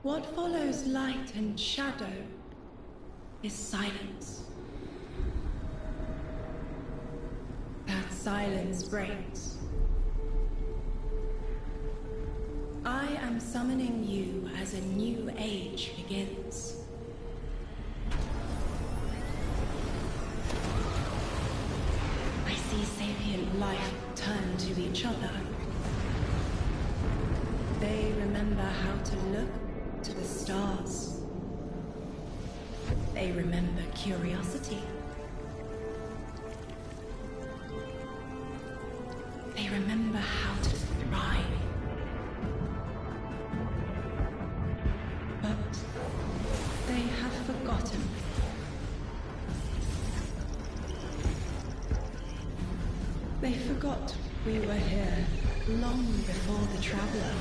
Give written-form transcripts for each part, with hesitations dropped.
What follows light and shadow is silence. That silence breaks. I am summoning you as a new age begins. I see sapient life turn to each other. They remember how to look to the stars. They remember curiosity. They remember how to thrive. But they have forgotten. They forgot we were here long before the Traveler.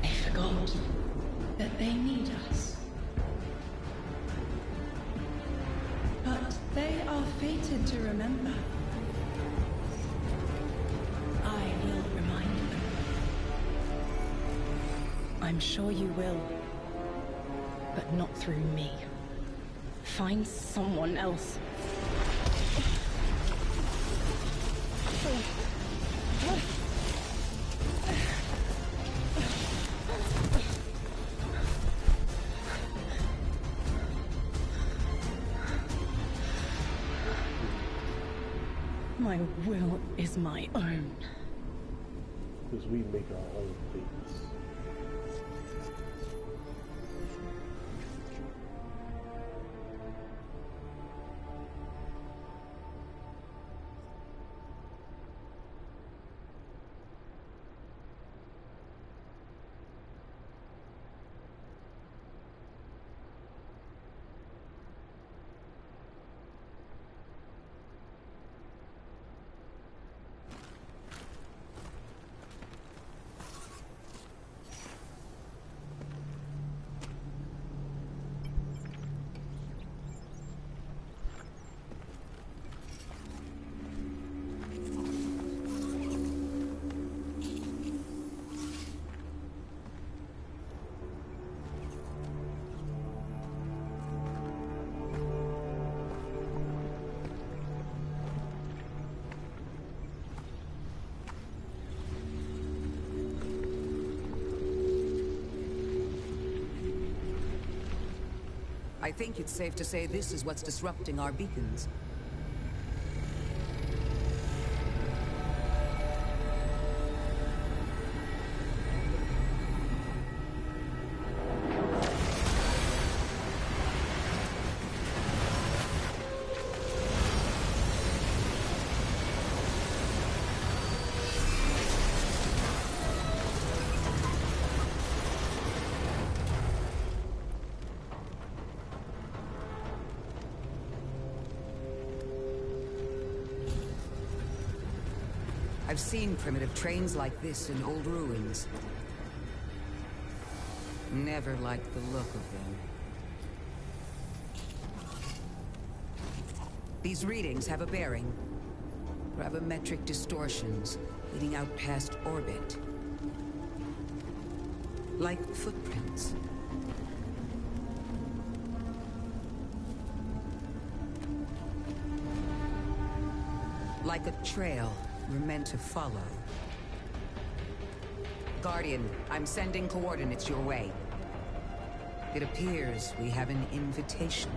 They forgot that they need us. But they are fated to remember. I will remind them. I'm sure you will, but not through me. Find someone else. My will is my own. Because we make our own fates. I think it's safe to say this is what's disrupting our beacons. I've seen primitive trains like this in old ruins. Never liked the look of them. These readings have a bearing. Gravimetric distortions leading out past orbit. Like footprints. Like a trail we're meant to follow. Guardian, I'm sending coordinates your way. It appears we have an invitation.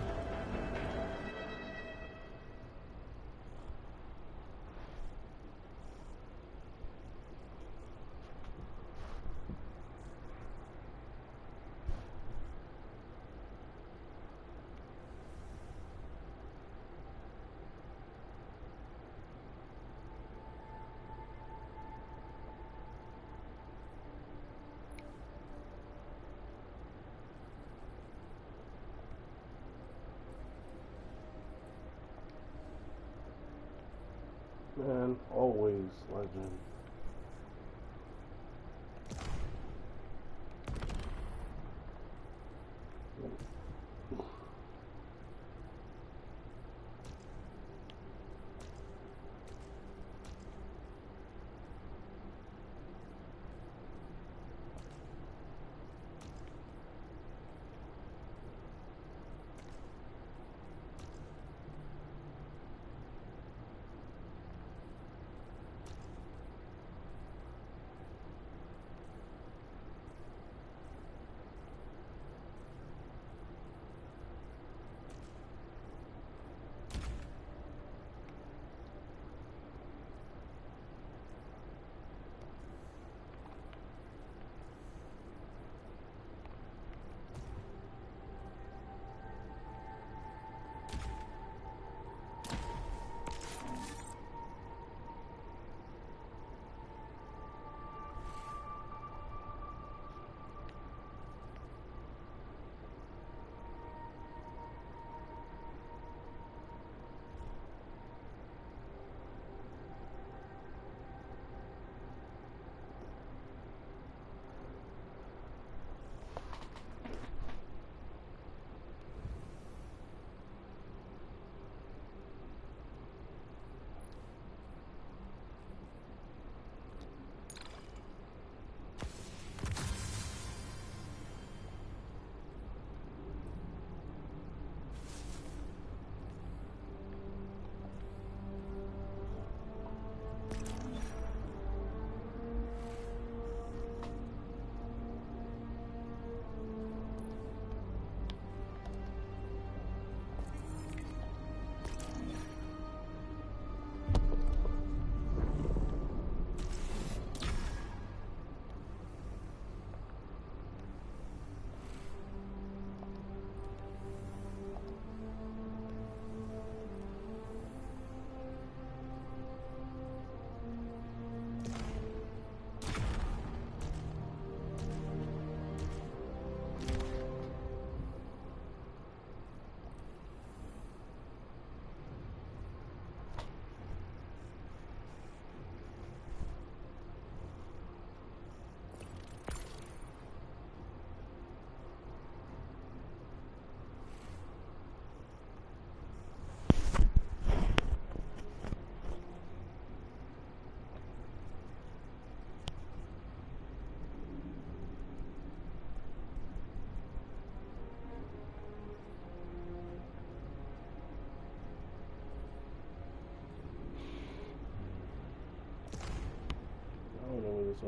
Man, always legend.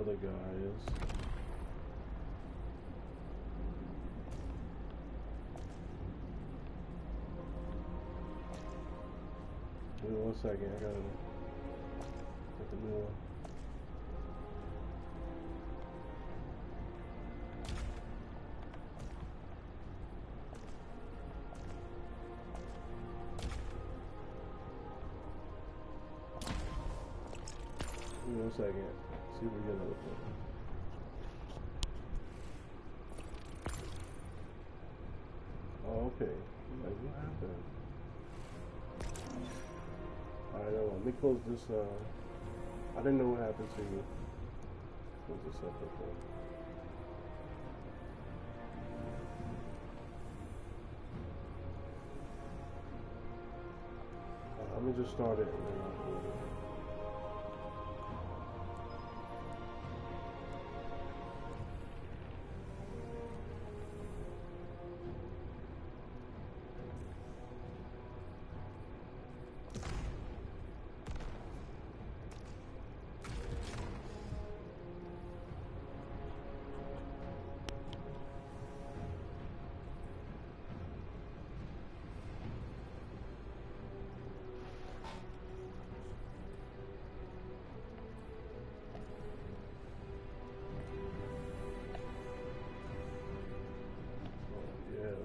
other guy is. Give me 1 second, I gotta get the new one. Give me 1 second. See if we get another one. Oh, okay. Like, what happened? Alright, let me close this, I didn't know what happened to you. Close this up real quick. Let me just start it and then I'll close it.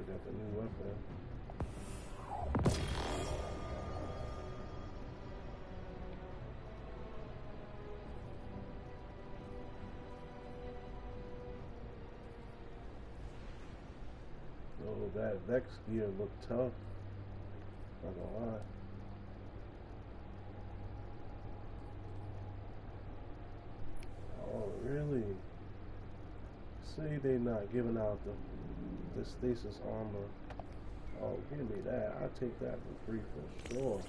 Got the new weapon. Oh, that Vex gear looked tough. Not gonna lie. Oh, really? See, they not giving out the stasis armor. Oh, give me that. I'll take that for free for sure.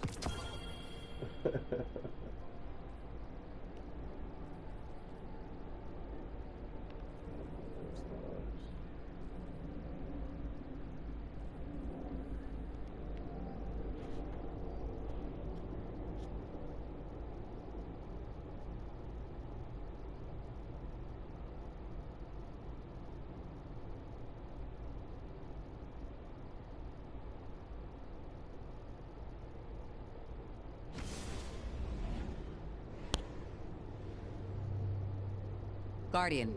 Guardian,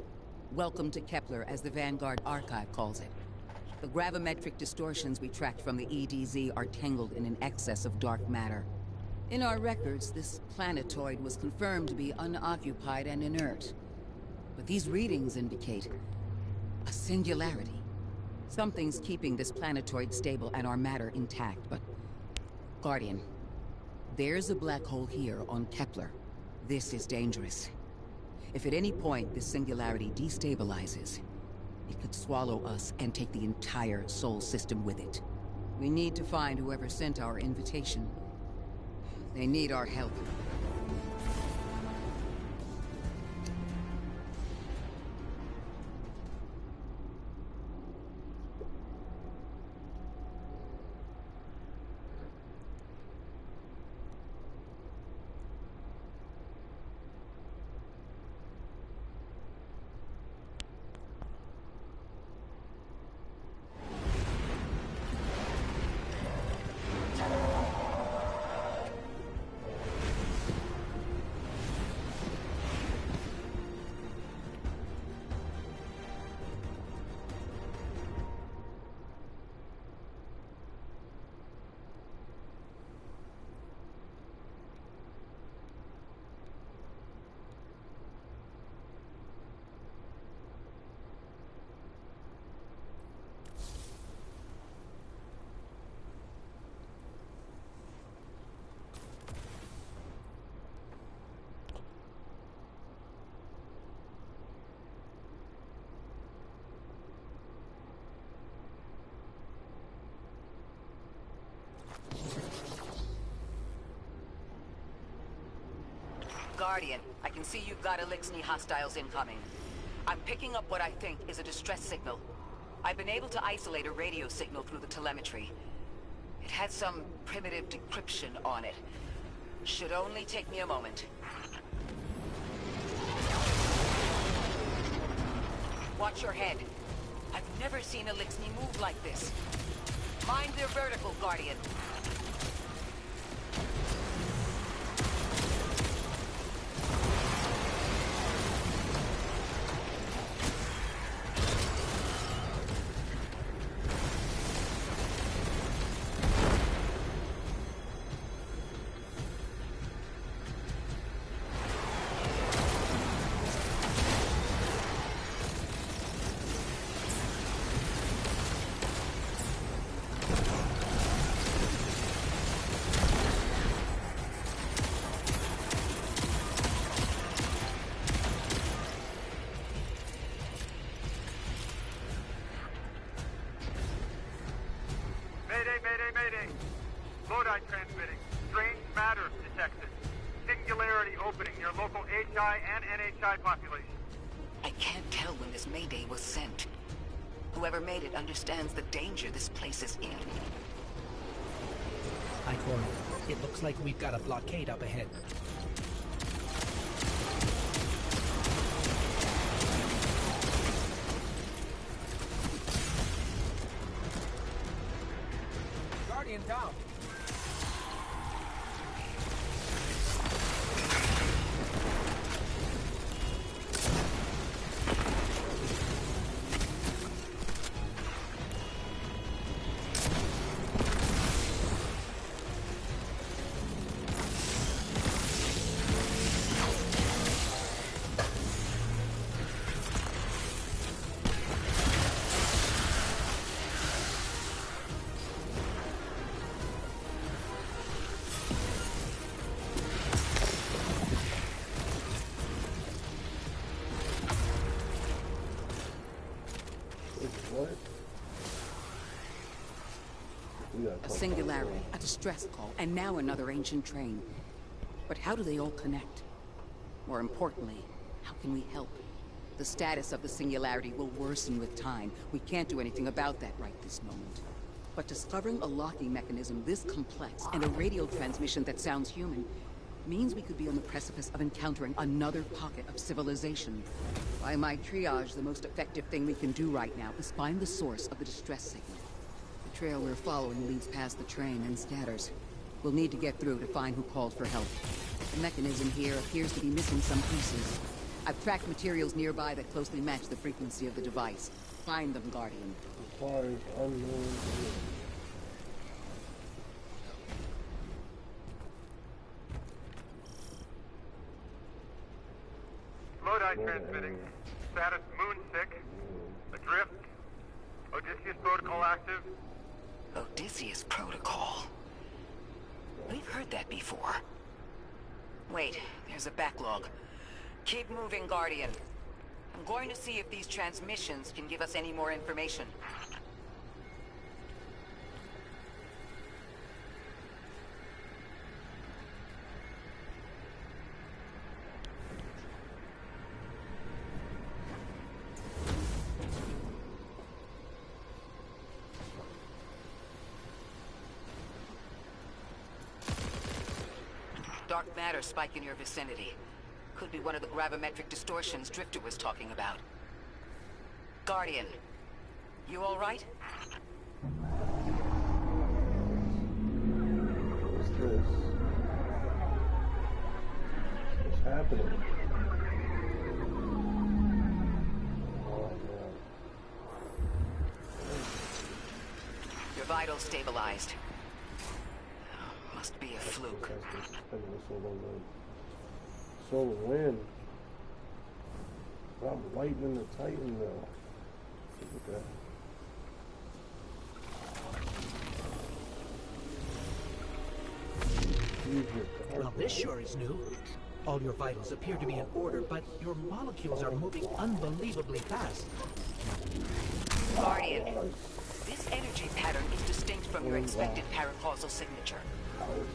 welcome to Kepler, as the Vanguard Archive calls it. The gravimetric distortions we tracked from the EDZ are tangled in an excess of dark matter. In our records, this planetoid was confirmed to be unoccupied and inert. But these readings indicate a singularity. Something's keeping this planetoid stable and our matter intact, but... Guardian, there's a black hole here on Kepler. This is dangerous. If at any point this singularity destabilizes, it could swallow us and take the entire Sol system with it. We need to find whoever sent our invitation. They need our help. Guardian, I can see you've got Elixni hostiles incoming. I'm picking up what I think is a distress signal. I've been able to isolate a radio signal through the telemetry. It had some primitive decryption on it. Should only take me a moment. Watch your head. I've never seen Elixni move like this. Mind their vertical, Guardian. Mayday! Lodi transmitting. Strange matter detected. Singularity opening near local HI and NHI population. I can't tell when this Mayday was sent. Whoever made it understands the danger this place is in. Icon, it looks like we've got a blockade up ahead. Guardian down. A singularity, a distress call, and now another ancient train. But how do they all connect? More importantly, how can we help? The status of the singularity will worsen with time. We can't do anything about that right this moment. But discovering a locking mechanism this complex and a radio transmission that sounds human means we could be on the precipice of encountering another pocket of civilization. By my triage, the most effective thing we can do right now is find the source of the distress signal. The trail we're following leads past the train and scatters. We'll need to get through to find who called for help. The mechanism here appears to be missing some pieces. I've tracked materials nearby that closely match the frequency of the device. Find them, Guardian. Requires unknown. Lodi transmitting. Status moonsick. Adrift. Odysseus protocol active. Odysseus Protocol. We've heard that before. Wait, there's a backlog. Keep moving, Guardian. I'm going to see if these transmissions can give us any more information. Dark matter spike in your vicinity. Could be one of the gravimetric distortions Drifter was talking about. Guardian, you all right? What's this? What's happening? Oh, Your vitals stabilized. Must be a fluke. Solar wind. I'm lightning the Titan though. Look at that. Well, this sure is new. All your vitals appear to be in order, but your molecules are moving unbelievably fast. Guardian, this energy pattern is distinct from your expected paracausal signature.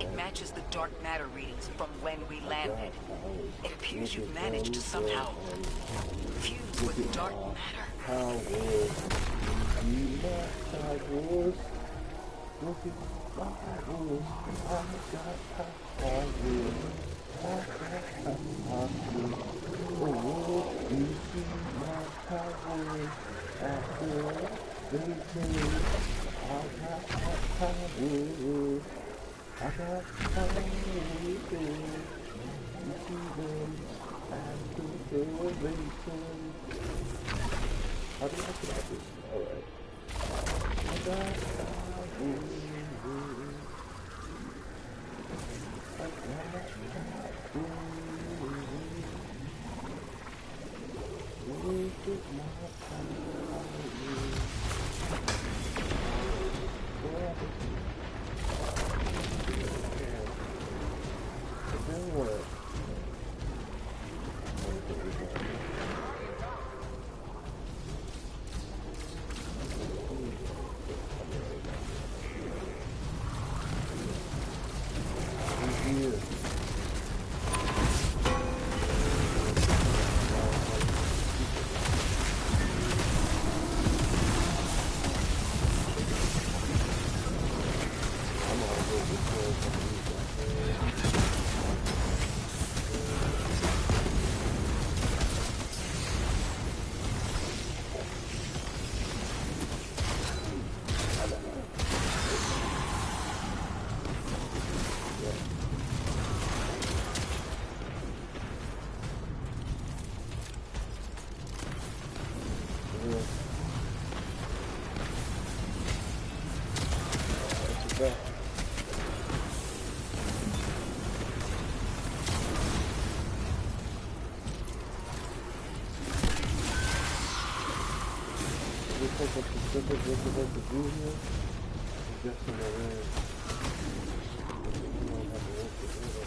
It matches the dark matter readings from when we landed. It appears you've managed to somehow fuse with dark matter. How do I get out this? Alright. What we're supposed to do here is just in the way. We don't have to work with it.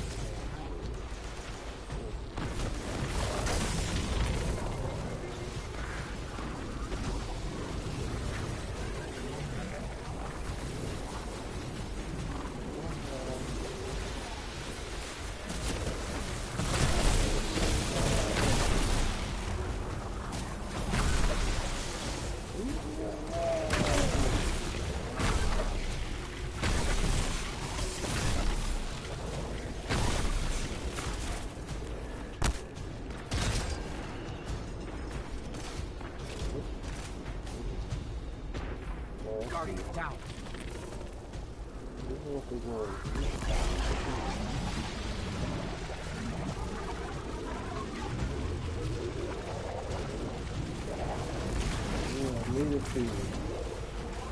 Down. This is what we're going. Yeah, I need it to you.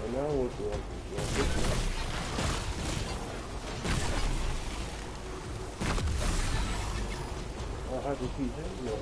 And now what do I do? I'll have to keep hitting it.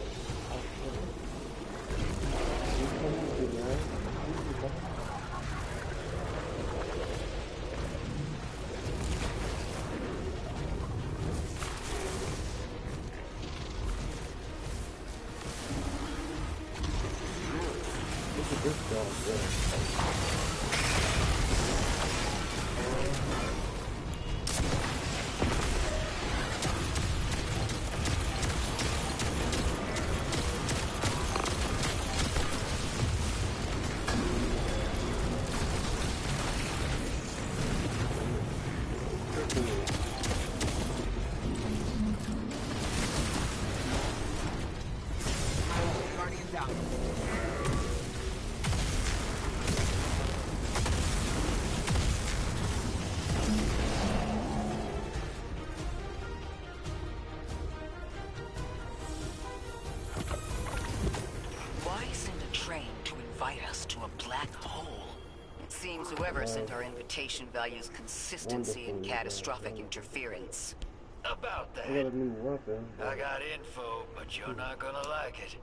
Seems whoever sent our invitation values consistency and catastrophic interference. About that. I got a new weapon. I got info, but you're not gonna like it.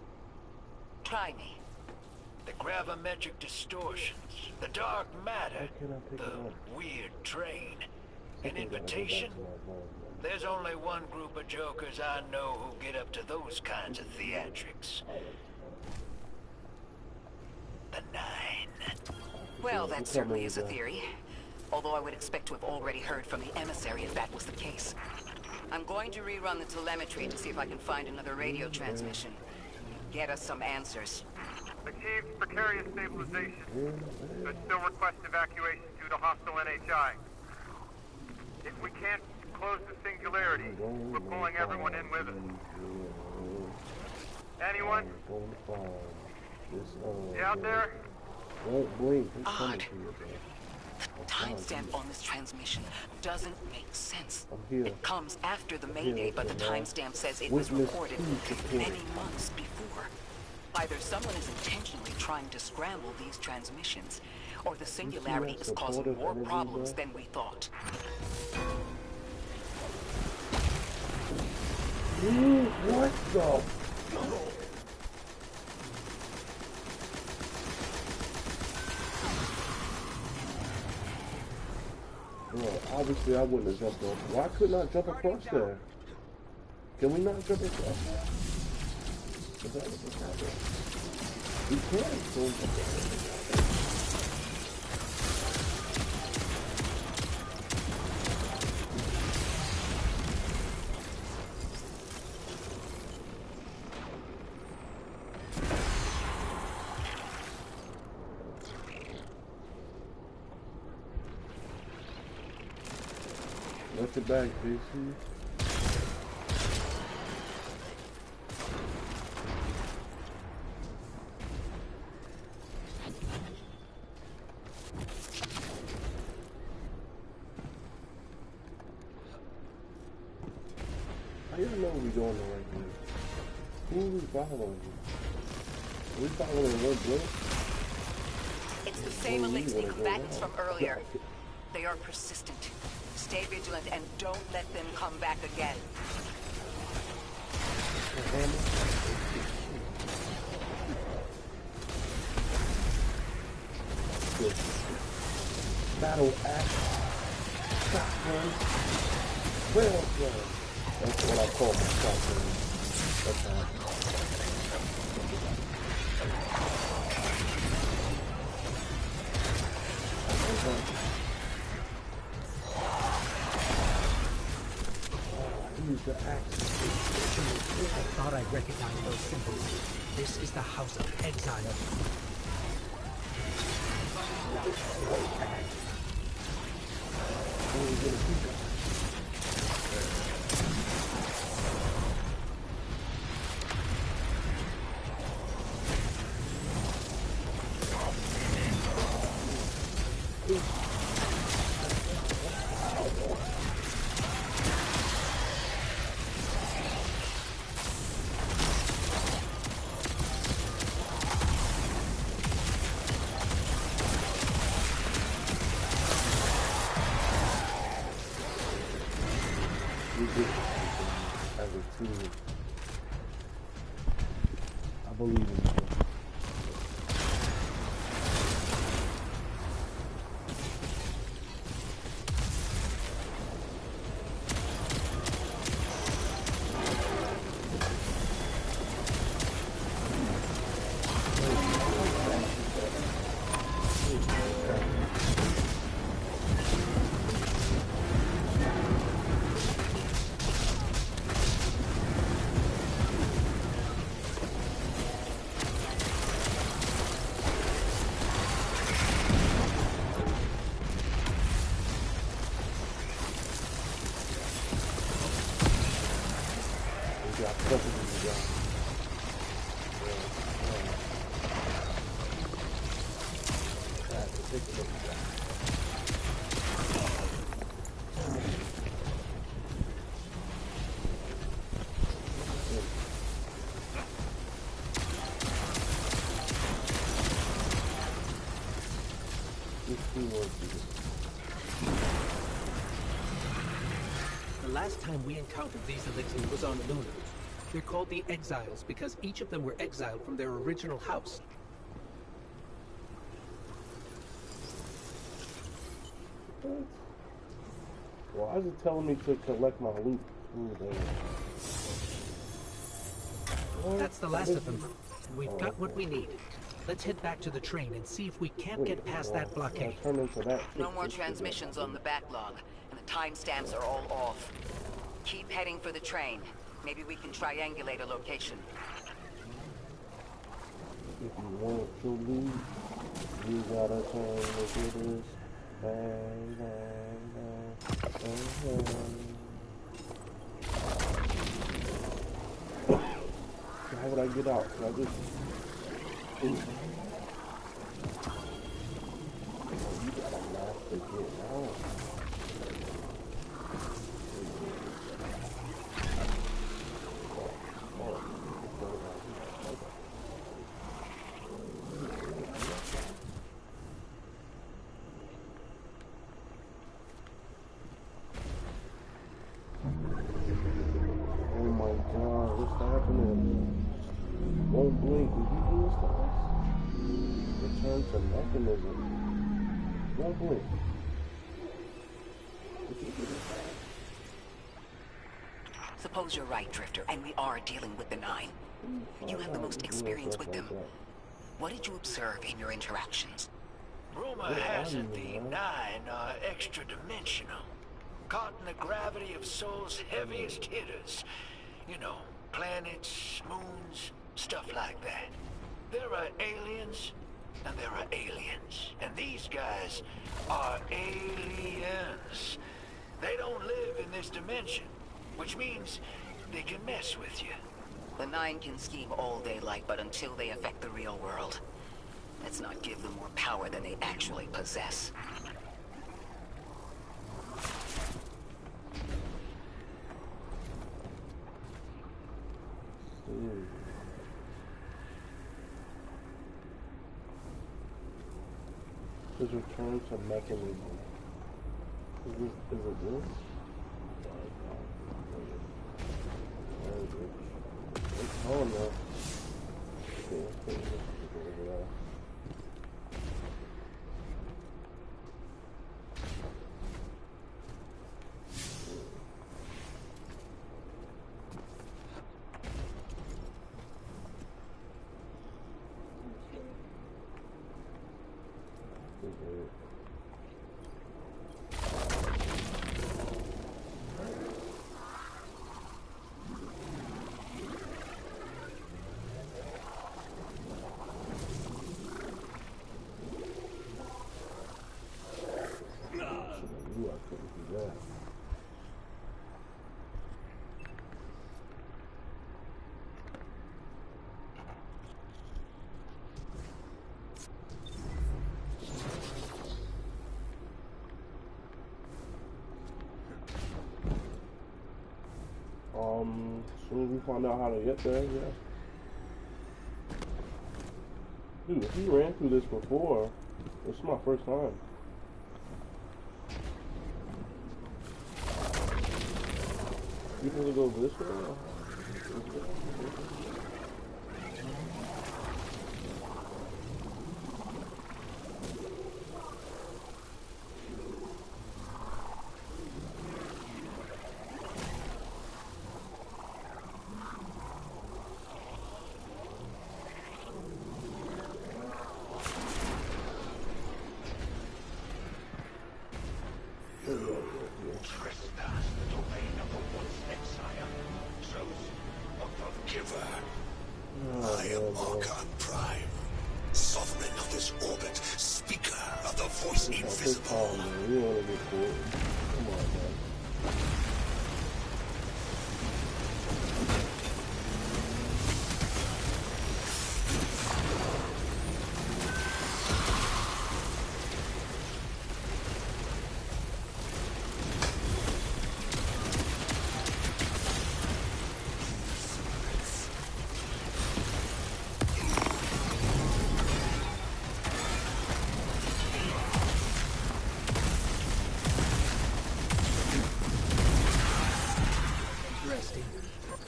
Try me. The gravimetric distortions, the dark matter, the weird train. An invitation? There's only one group of jokers I know who get up to those kinds of theatrics. The Nine. Well, that certainly is a theory. Although I would expect to have already heard from the emissary if that was the case. I'm going to rerun the telemetry to see if I can find another radio transmission. Get us some answers. Achieved precarious stabilization, but still request evacuation due to hostile NHI. If we can't close the singularity, we're pulling everyone in with us. Anyone? You out there? Don't blink. It's coming Odd. to you, bro. The timestamp on this transmission doesn't make sense. I'm here. It comes after the Mayday, but the timestamp says it was Witness recorded two many months before. Either someone is intentionally trying to scramble these transmissions, or the singularity is causing more problems than we thought. What the? Well, obviously I wouldn't have jumped off. Why couldn't I jump across there? Can we not jump across there? Is that what just happened? We can. So Let it back, JC. How y'all know we doing the right thing? Who are we following? Are we following one blip? It's the same elixir combatants from earlier. They are persistent. Stay vigilant and don't let them come back again. Battle axe, shotgun, railgun. That's what I call my shotgun. Use the axe. I thought I recognized those symbols. This is the House of Exile. As a team, I believe in you. The last time we encountered these elixirs was on Luna. They're called the Exiles because each of them were exiled from their original house. Why is it telling me to collect my loot? That's the last of them. We've got what we need. Let's head back to the train and see if we can't get past that blockade. No more transmissions on the backlog, and the timestamps are all off. Keep heading for the train. Maybe we can triangulate a location. If you want to leave, you gotta turn into this. Bang, bang, bang, bang, bang. How would I get out? Can I just... you use this? Return to mechanism. Lovely. Suppose you're right, Drifter, and we are dealing with the Nine. You have the most experience with them. What did you observe in your interactions? Rumor has it the Nine are extra-dimensional. Caught in the gravity of Sol's heaviest hitters. You know, planets, moons, stuff like that. There are aliens, and there are aliens. And these guys are aliens. They don't live in this dimension, which means they can mess with you. The Nine can scheme all they like, but until they affect the real world, let's not give them more power than they actually possess. Is return to mechanism. Is it this? Oh no. Okay, let's put this over there. As soon as we find out how to get there, yeah. Dude, if we ran through this before, this is my first time. You think to go this way?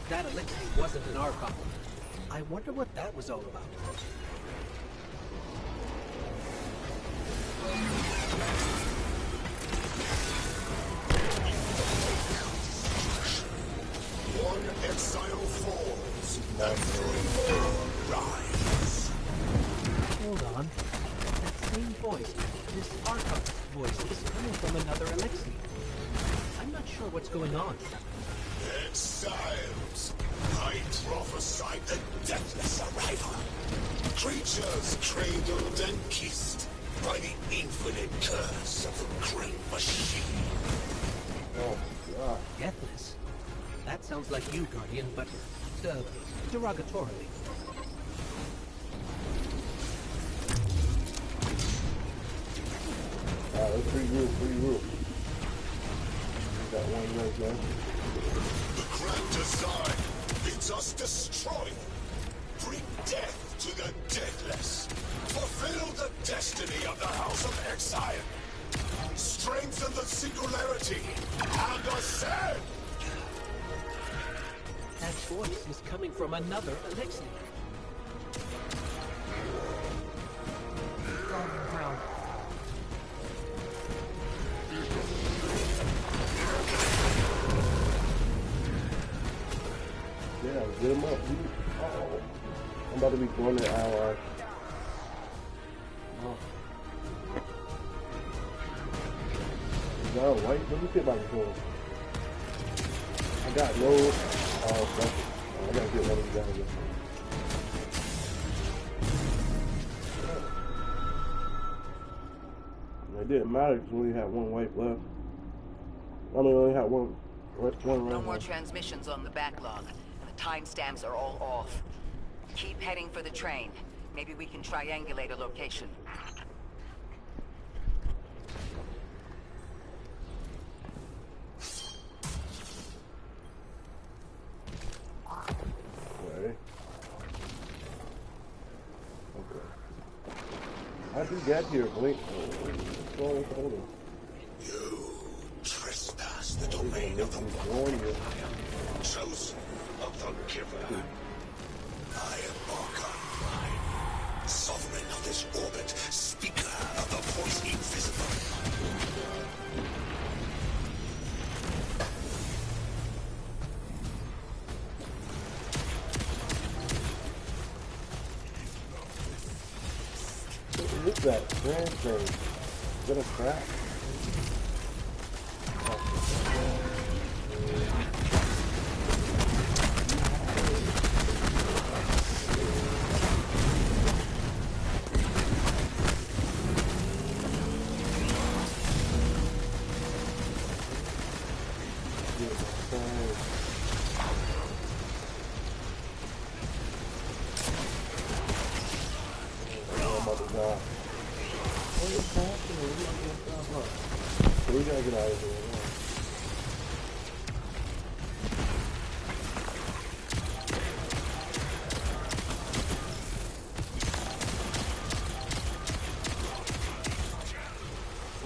That elixir wasn't an Archon. I wonder what that was all about. One exile falls, and three rise. Hold on. That same voice, this Archon's voice, is coming from another elixir. I'm not sure what's going on. Exiles, I prophesied the deathless arrival. Creatures cradled and kissed by the infinite curse of the great machine. Oh, God. Deathless? That sounds like you, Guardian, but, derogatorily. Let's regroup. Got one right there. The grand design bids us destroy. Bring death to the deathless. Fulfill the destiny of the House of Exile. Strengthen the singularity and ascend. That voice is coming from another elixir. about to be going to ally. Oh. Is that a white? Let me see if I can kill him. I got no. Oh, fuck it. I gotta get one of these guys here. It didn't matter because we only had one wipe left. I mean, we only had one No more transmissions on the backlog. The timestamps are all off. Keep heading for the train. Maybe we can triangulate a location. Okay. How'd you get here, Blink? What's wrong with holding? You trespass the domain of the one. I am chosen of the giver. I am Archon Prime, sovereign of this orbit, speaker of the voice invisible. What is that grand thing? Is that a trap? We gotta get out of here.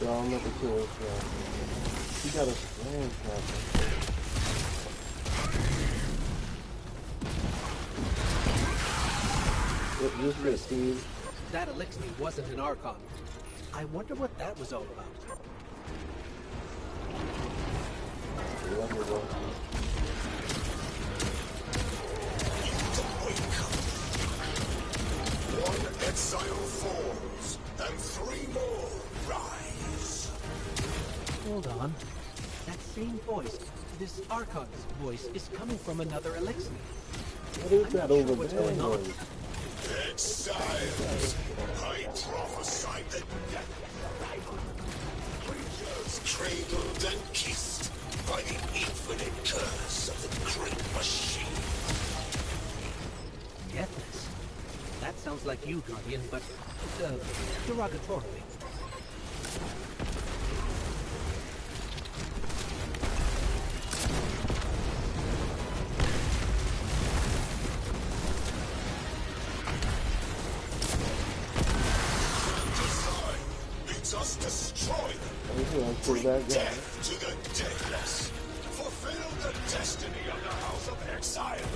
Yeah, I'll never kill this guy. He got a slam trap. This is Steve. That elixir wasn't an Archon. I wonder what that was all about. One exile falls, and 3 more rise. Hold on. That same voice, this Archon's voice, is coming from another elixir. What is that over what's there? going on. Exiles, I prophesied the death of creatures cradled and kissed by the infinite curse of the great machine. Deathless. That sounds like you, Guardian, but derogatorily. Us destroy them. Bring death to the deathless. Fulfill the destiny of the House of Exile.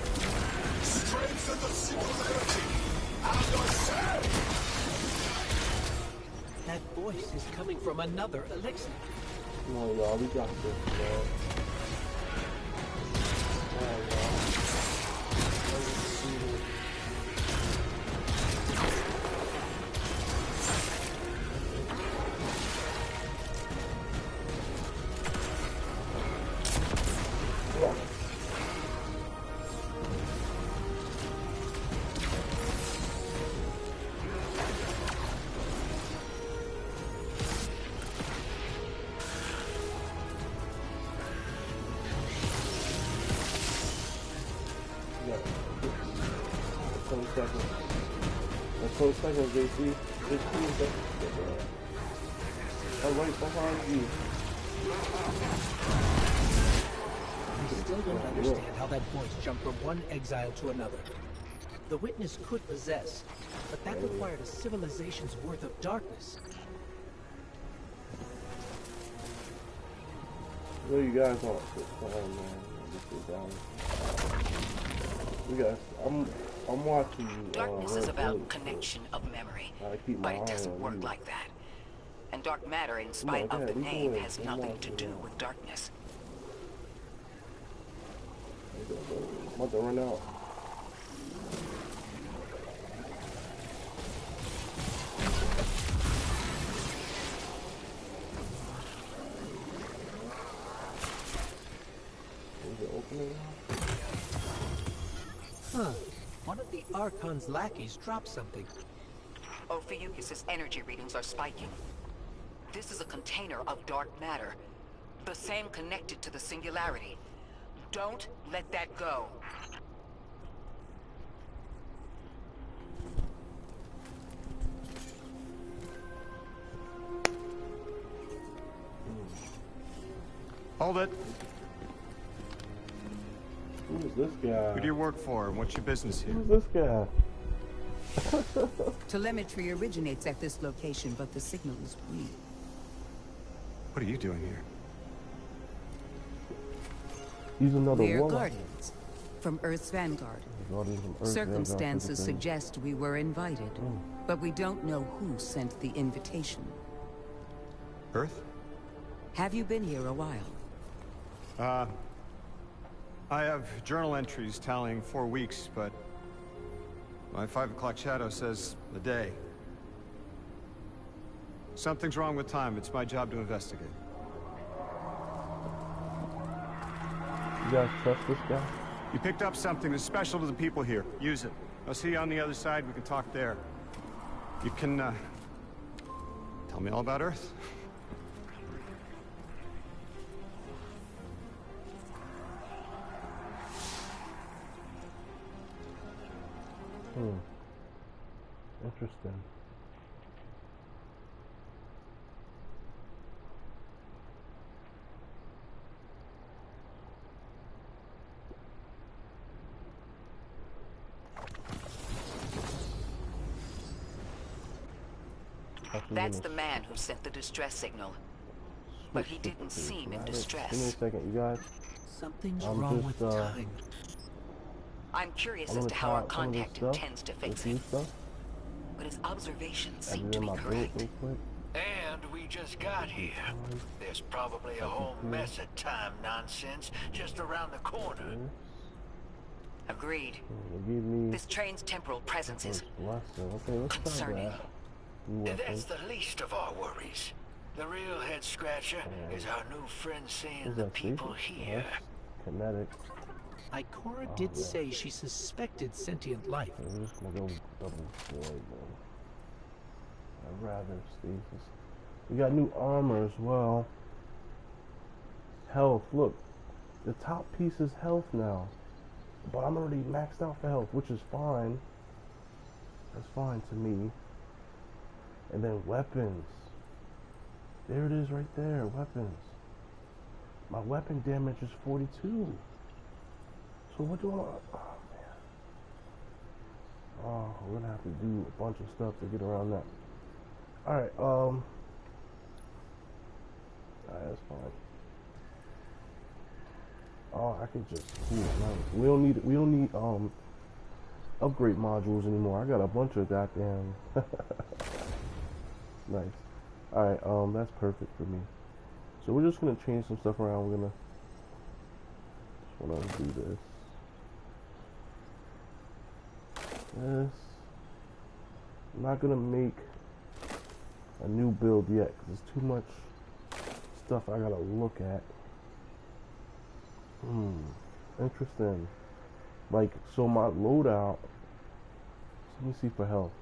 Strengthen the singularity and ascend. That voice is coming from another elixir. Come on, y'all. We got this, man. Come on, y'all. Let's see this. Close seconds, JC. I'm right behind you. I still don't understand how that voice jumped from one exile to another. The witness could possess, but that required a civilization's worth of darkness. What do you guys want? Come on, man. Just get down. You guys, I'm watching you. Darkness is about connection of memory, but it doesn't work like that. And dark matter, in spite of the name, has nothing to do with darkness. I'm about to run out. Archon's lackeys dropped something. Ophiuchus's energy readings are spiking. This is a container of dark matter. The same connected to the singularity. Don't let that go. Hold it. Who is this guy? Who do you work for, and what's your business here? Who's this guy? Telemetry originates at this location, but the signal is weak. What are you doing here? He's another We're warlock. guardians from Earth's vanguard. Guardians from Earth, Circumstances Vanguard, suggest we were invited, but we don't know who sent the invitation. Earth? Have you been here a while? I have journal entries tallying 4 weeks, but my 5 o'clock shadow says a day. Something's wrong with time. It's my job to investigate. You guys trust this guy? You picked up something that's special to the people here. Use it. I'll see you on the other side. We can talk there. You can, tell me all about Earth. Interesting. That's the man who sent the distress signal. But he didn't seem in distress. Give me a second, you guys. Something's wrong with time. I'm curious as to how our contact intends to fix it. But his observations seem to be correct. And we just got here. There's probably a whole mess of time nonsense just around the corner. Agreed. This train's temporal presence is concerning. That's the least of our worries. The real head-scratcher is our new friend seeing the people here. Kinetic. Ikora did say she suspected sentient life. We're just gonna go double void then. I'd rather stasis. We got new armor as well. Health, look. The top piece is health now. But I'm already maxed out for health, which is fine. That's fine to me. And then weapons. There it is right there, weapons. My weapon damage is 42. So what do I... Oh, man. Oh, we're gonna have to do a bunch of stuff to get around that. Alright, alright, that's fine. Oh, I can just... Ooh, nice. We don't need, upgrade modules anymore. I got a bunch of goddamn... Nice. Alright, that's perfect for me. So we're just gonna change some stuff around. We're gonna just wanna do this. This. I'm not gonna make a new build yet because there's too much stuff I gotta look at. Interesting. Like, so my loadout. Let me see for health.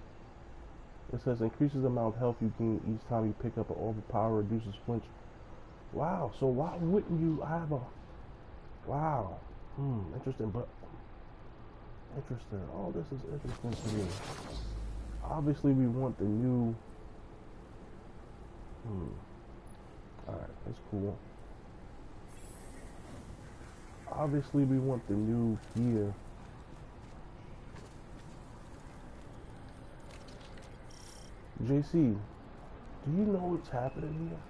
It says increases the amount of health you gain each time you pick up an overpower, reduces flinch. Wow, so why wouldn't you have a... Wow. Interesting, but... Interesting. All this is interesting to me. Obviously, we want the new... Alright, that's cool. Obviously, we want the new gear. JC, do you know what's happening here?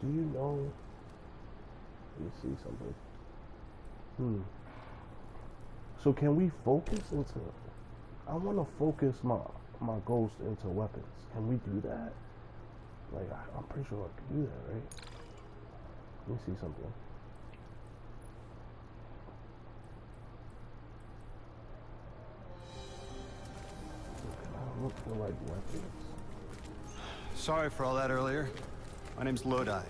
Do you know? Let me see something. So can we focus into... I want to focus my ghost into weapons. Can we do that? Like, I'm pretty sure I can do that, right? Let me see something. Look for like weapons. Sorry for all that earlier. My name's Lodi.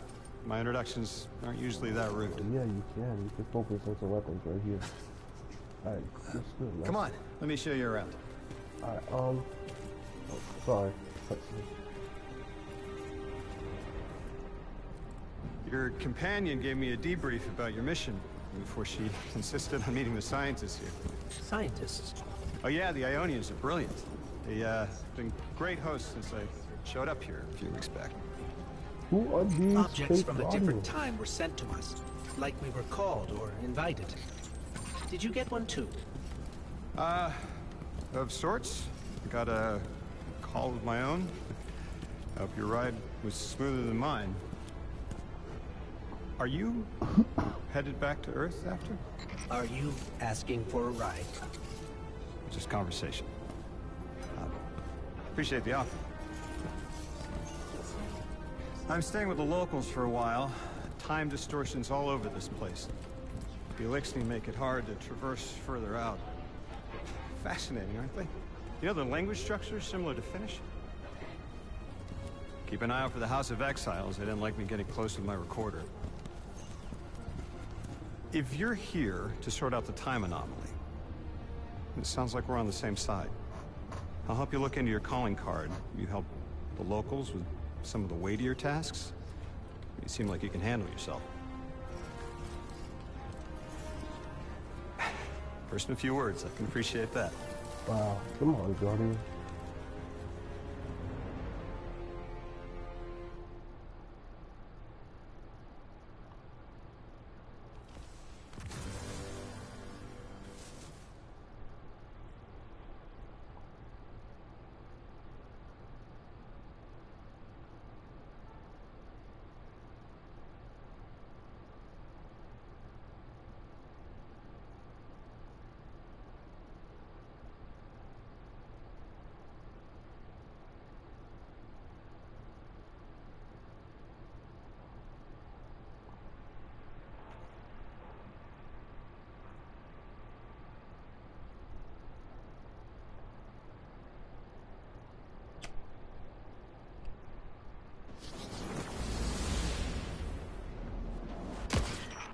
My introductions aren't usually that rude. Yeah, you can. You can focus into weapons right here. Alright, that's good. Come on, Let me show you around. Alright, oh, sorry. Your companion gave me a debrief about your mission before she insisted on meeting the scientists here. Scientists? Oh yeah, the Ionians are brilliant. They've been great hosts since I showed up here a few weeks back. Who are these Objects fake from a Guardians? different time were sent to us, like we were called or invited. Did you get one too? Of sorts. I got a call of my own. I hope your ride was smoother than mine. Are you headed back to Earth after? Are you asking for a ride? Just conversation. Appreciate the offer. I'm staying with the locals for a while. Time distortions all over this place. The Elixni make it hard to traverse further out. Fascinating, aren't they? You know, the language structure is similar to Finnish. Keep an eye out for the House of Exiles. They didn't like me getting close with my recorder. If you're here to sort out the time anomaly, it sounds like we're on the same side. I'll help you look into your calling card. You help the locals with some of the weightier tasks. You seem like you can handle yourself. First in a few words, I can appreciate that. Wow, come on, Guardian.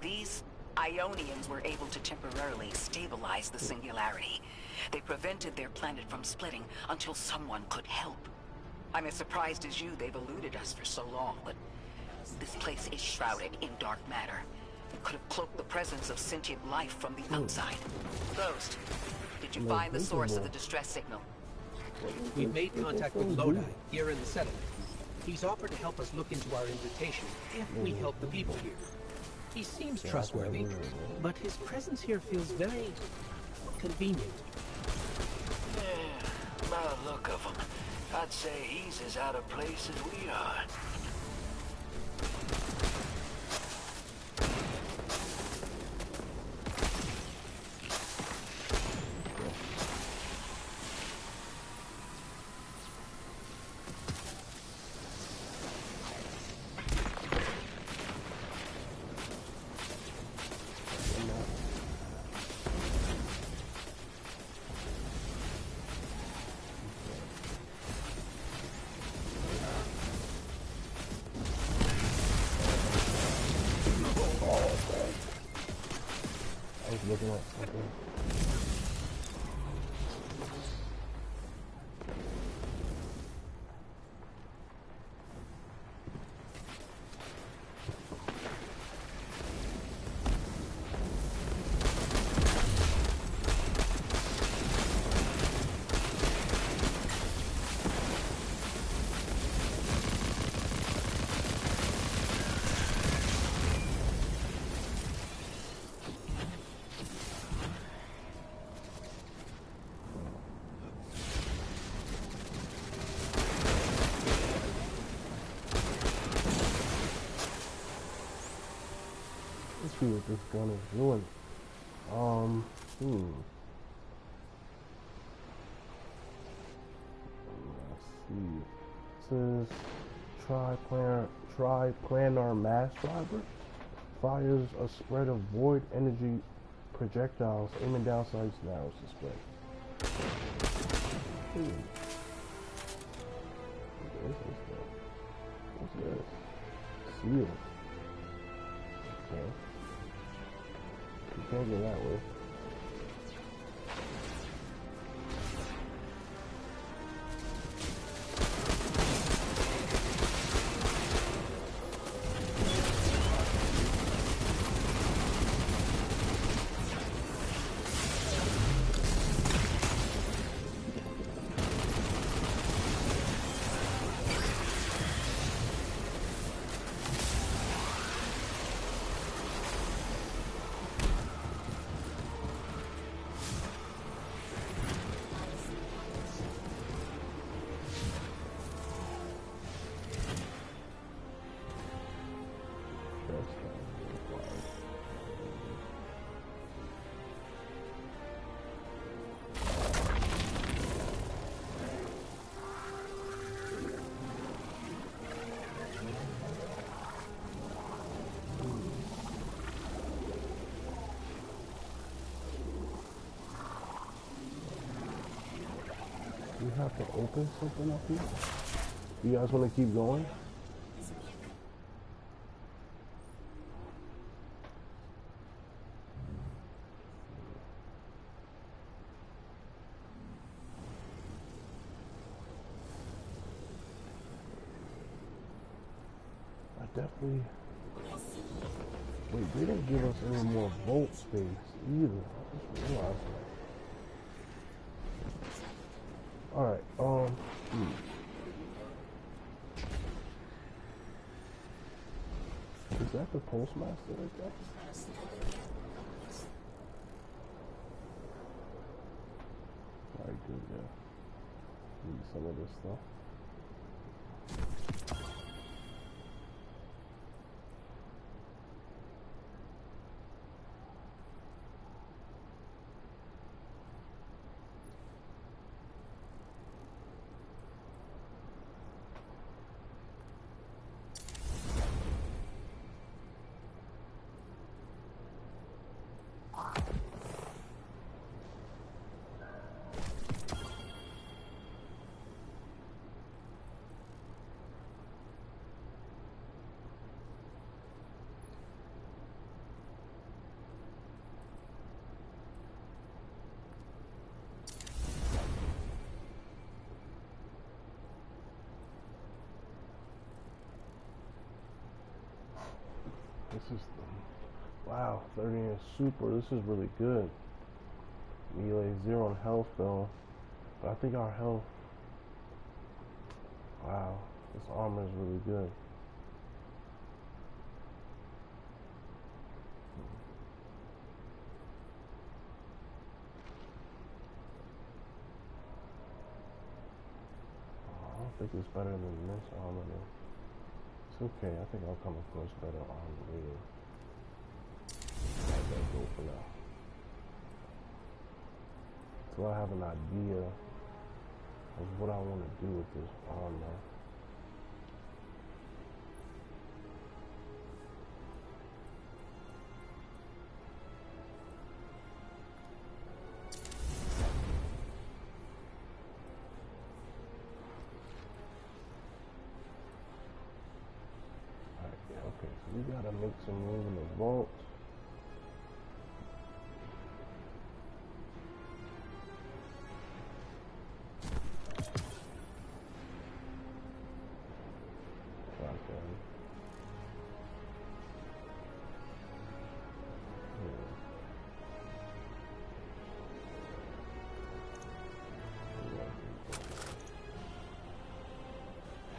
These Ionians were able to temporarily stabilize the singularity. They prevented their planet from splitting until someone could help. I'm as surprised as you they've eluded us for so long, but this place is shrouded in dark matter. It could have cloaked the presence of sentient life from the outside. Ghost, did you find the source of the distress signal? We've made contact with Lodi, here in the settlement. He's offered to help us look into our invitation if we help the people here. He seems trustworthy, but his presence here feels very convenient. Yeah, by the look of him, I'd say he's as out of place as we are. Looking at something. Let's see what this gun is doing. Let's see. It says triplanar mass driver fires a spread of void energy projectiles aiming down sights now. It's display. What's this? Seal. Okay. You can't go that way. have to open something up here? You guys want to keep going? Definitely. Wait, they didn't give us any more vault space either. I just realized that. Alright, Is that the postmaster right there? Alright, good, yeah. Need some of this stuff. This is wow, 30 and super. This is really good. Melee 0 on health though, but I think our health. Wow, this armor is really good. I don't think it's better than this armor though. It's okay, I think I'll come across better armor later. I gotta go for now. So I have an idea of what I want to do with this armor. Okay, so we gotta make some room in the vault.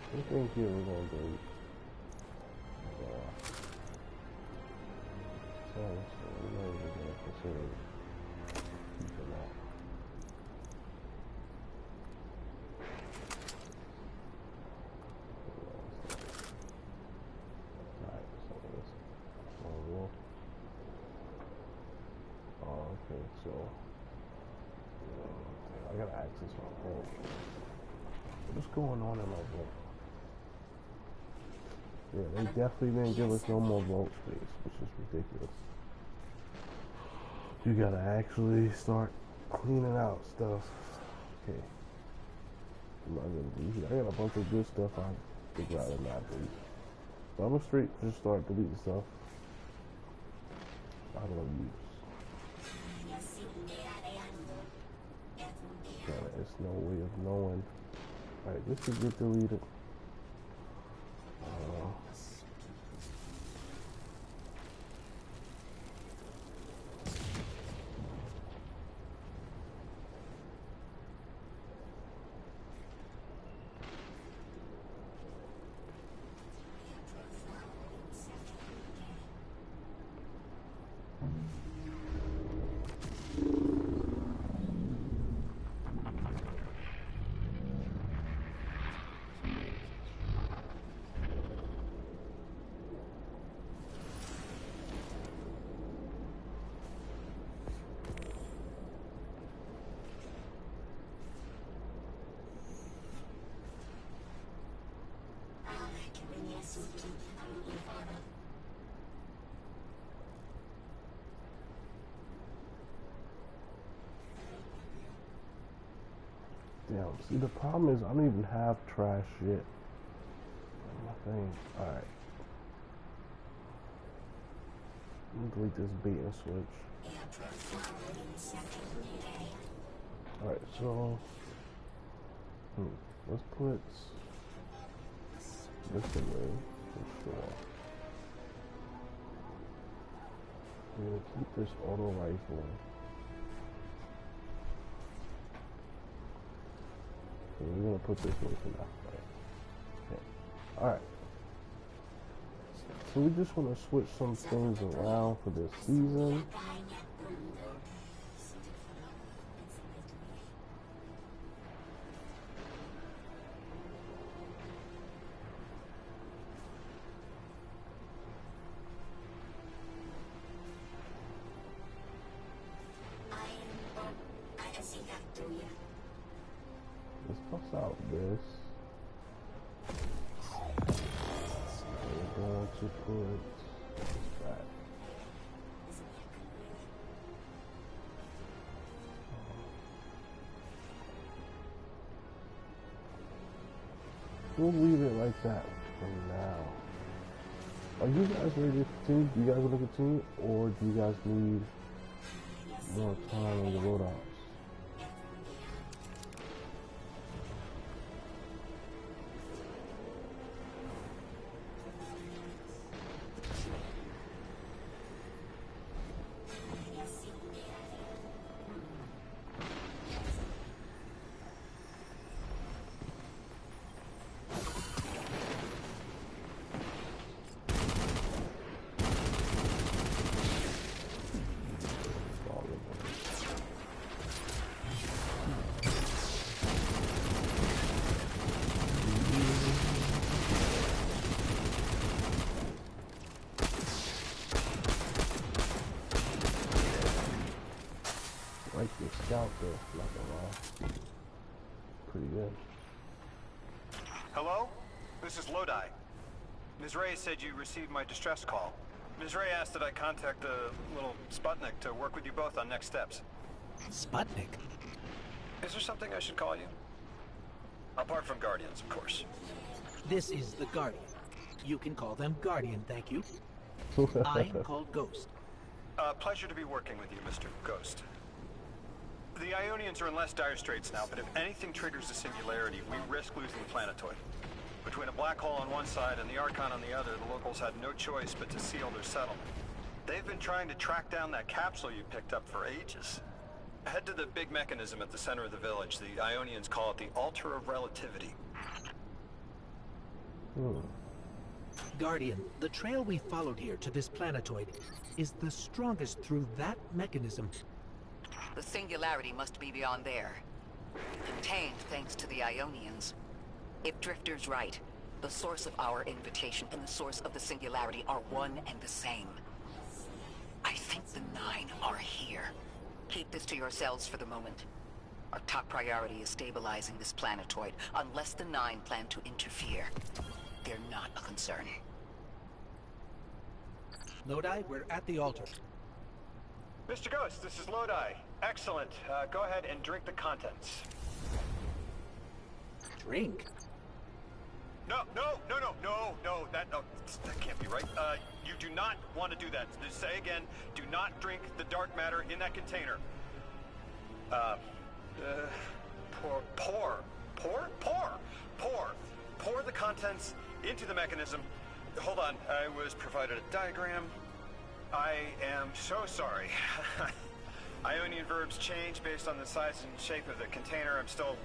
I think here we're gonna do. So we're not even gonna consider keeping that. Alright, so this one. Oh, okay, so I gotta access my phone. What's going on in my vault? Yeah, they definitely didn't give us no more vault space, which is ridiculous. You gotta actually start cleaning out stuff. Okay. I'm not gonna delete it. I got a bunch of good stuff I would rather not delete. So I'm gonna straight just start deleting stuff I don't use. There's no way of knowing. Alright, this should get deleted. Damn, see the problem is I don't even have trash yet. My thing. Alright. Let me delete this bait and switch. Alright, so let's put this in there for sure. We're gonna keep this auto rifle. So we're gonna put this away for now. Okay. Alright. So we just want to switch some things around for this season. Let's bust out this. We're going to put this back. We'll leave it like that for now. Are you guys ready to continue? Do you guys want to continue, or do you guys need more time on the loadouts? Scout there, not gonna lie. Pretty good. Hello? This is Lodi. Ms. Ray said you received my distress call. Ms. Ray asked that I contact the little Sputnik to work with you both on next steps. Sputnik? Is there something I should call you? Apart from Guardians, of course. This is the Guardian. You can call them Guardian, thank you. I am called Ghost. Pleasure to be working with you, Mr. Ghost. The Ionians are in less dire straits now, but if anything triggers the singularity, we risk losing the planetoid. Between a black hole on one side and the Archon on the other, the locals had no choice but to seal their settlement. They've been trying to track down that capsule you picked up for ages. Head to the big mechanism at the center of the village. The Ionians call it the Altar of Relativity. Guardian, the trail we followed here to this planetoid is the strongest through that mechanism. The singularity must be beyond there. Contained thanks to the Ionians. If Drifter's right, the source of our invitation and the source of the singularity are one and the same. I think the 9 are here. Keep this to yourselves for the moment. Our top priority is stabilizing this planetoid, unless the 9 plan to interfere. They're not a concern. Lodi, we're at the altar. Mr. Ghost, this is Lodi. Excellent. Go ahead and drink the contents. Drink? No, that can't be right. You do not want to do that. Just say again, do not drink the dark matter in that container. Pour the contents into the mechanism. Hold on, I was provided a diagram. I am so sorry. Ionian verbs change based on the size and shape of the container. I'm still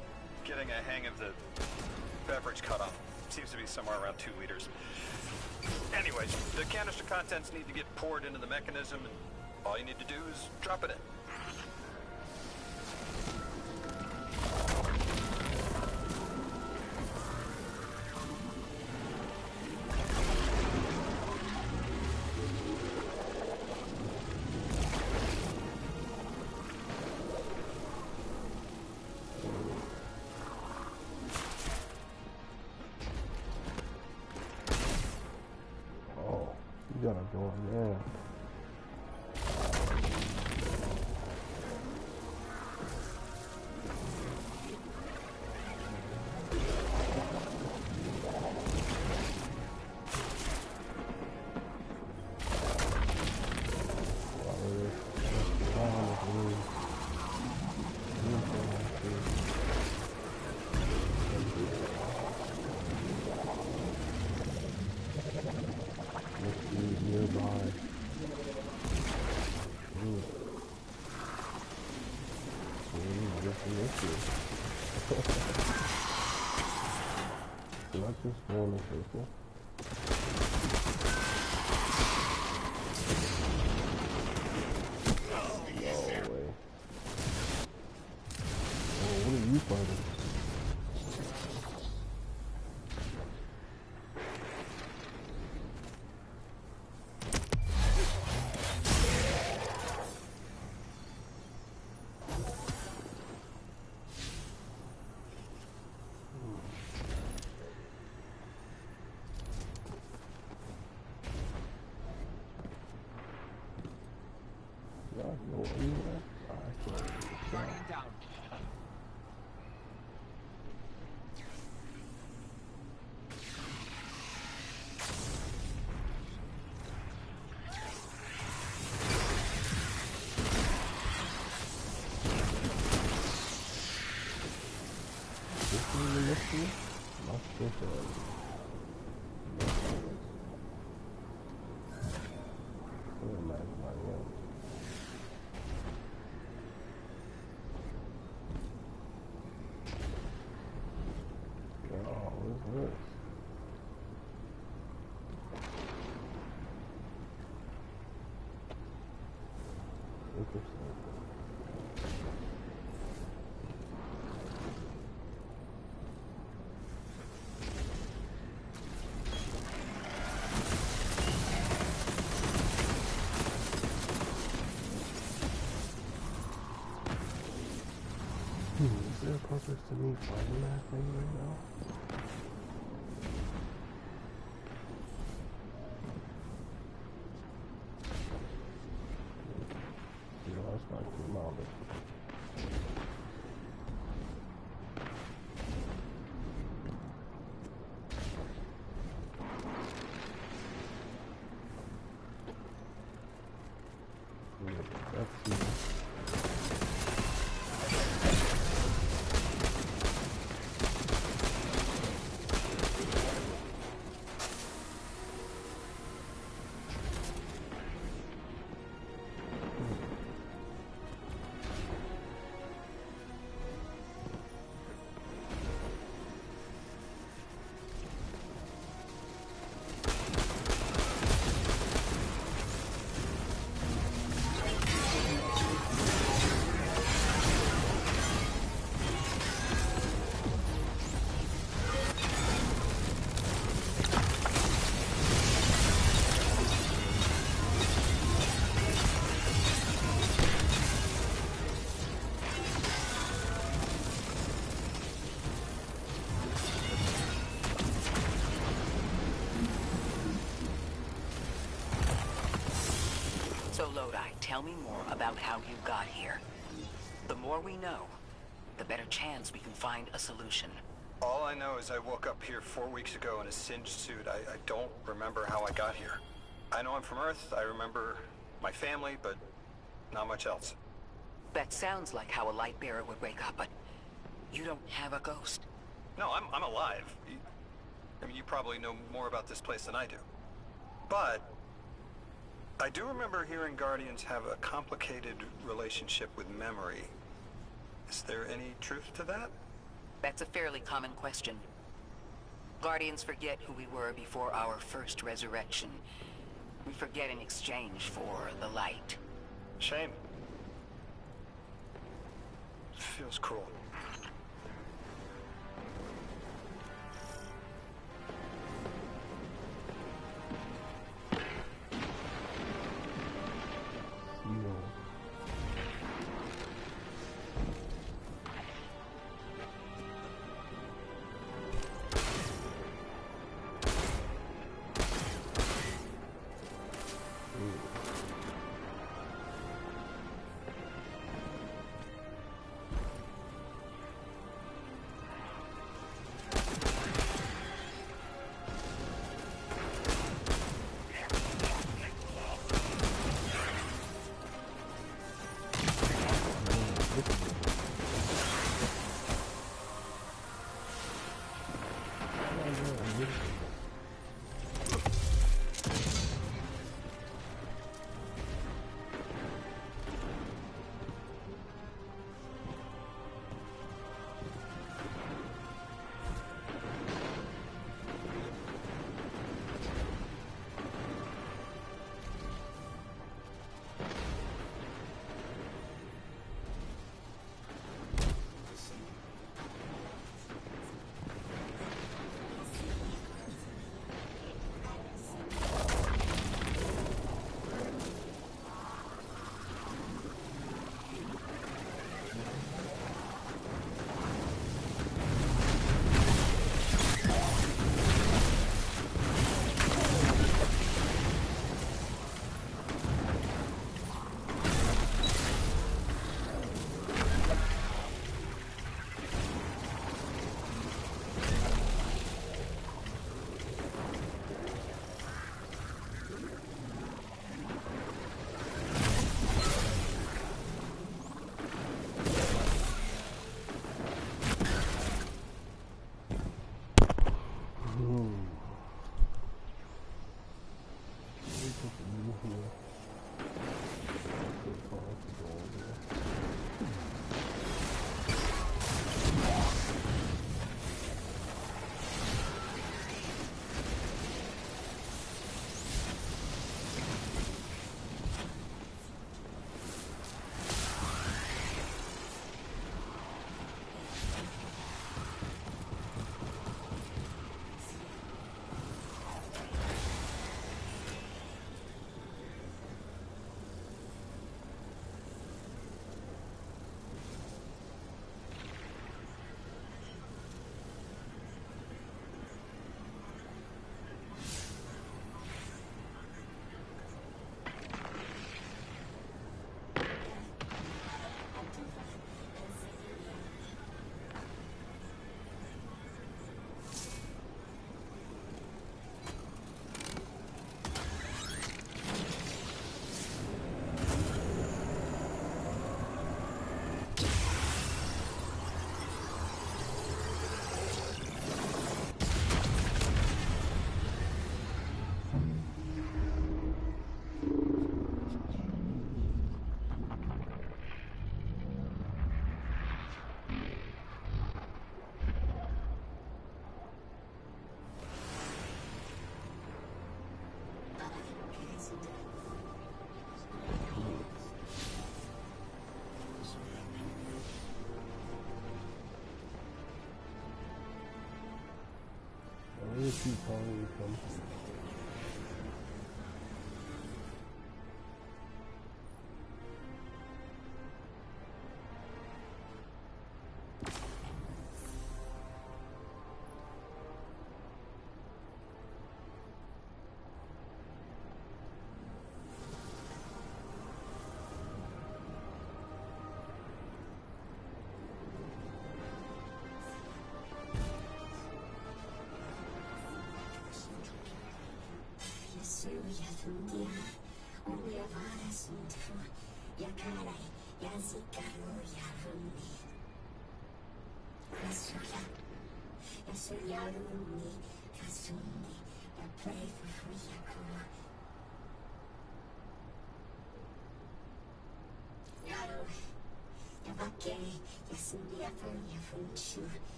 getting a hang of the beverage cutoff. Seems to be somewhere around 2 liters. Anyways, the canister contents need to get poured into the mechanism, and all you need to do is drop it in. You gotta go in there. Not just going to circle. No way. Oh, what are you fighting? Down. Is there a purpose to me fighting that thing right now? You know, that's not too loud. That's So, Lodi, tell me more about how you got here. The more we know, the better chance we can find a solution. All I know is I woke up here 4 weeks ago in a singed suit. I don't remember how I got here. I know I'm from Earth. I remember my family, but not much else. That sounds like how a light bearer would wake up, but you don't have a ghost. No, I'm alive. I mean, you probably know more about this place than I do. But I do remember hearing Guardians have a complicated relationship with memory. Is there any truth to that? That's a fairly common question. Guardians forget who we were before our first resurrection. We forget in exchange for the light. Shame. It feels cruel. Where did you probably come?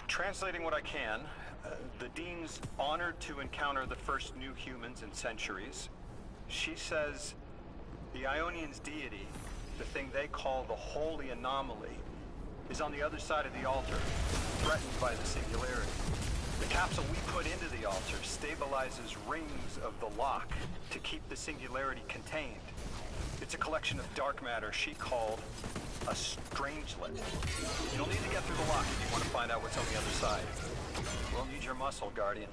Translating what I can, the Dean's honored to encounter the first new humans in centuries. She says the Ionians' deity, the thing they call the holy anomaly, is on the other side of the altar, threatened by the singularity. The capsule we put into the altar stabilizes rings of the lock to keep the singularity contained. It's a collection of dark matter she called a strangelet. You'll need to get through the lock if you want to find out what's on the other side. We'll need your muscle, Guardian.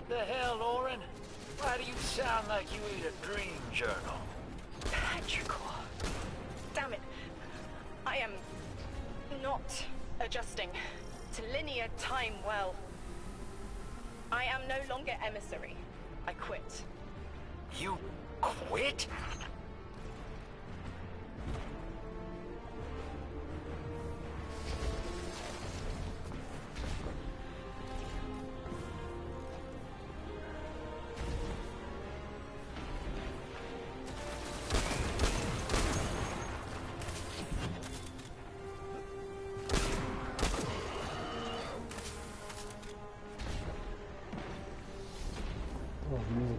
The hell, Orin? Why do you sound like you ate a dream journal? Petrichor. Damn it. I am not adjusting to linear time well. I am no longer emissary. I quit. You quit?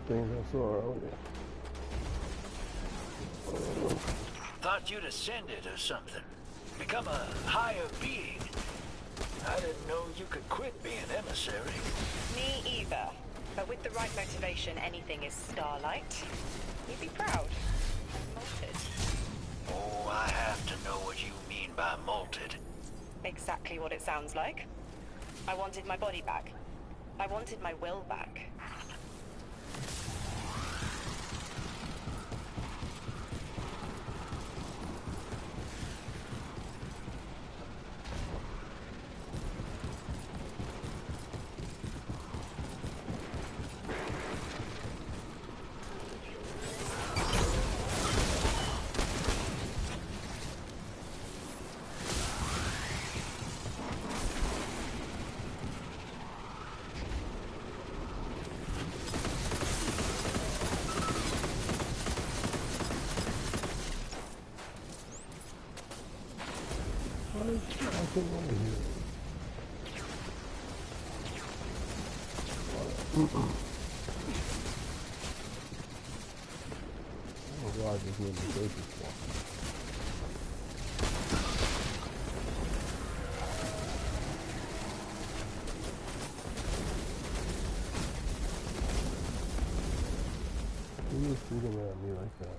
Things I saw earlier. Thought you'd ascended or something. Become a higher being. I didn't know you could quit being emissary. Me either. But with the right motivation, anything is starlight. You'd be proud. Malted. Oh, I have to know what you mean by malted. Exactly what it sounds like. I wanted my body back. I wanted my will back. Who is shooting at me like that?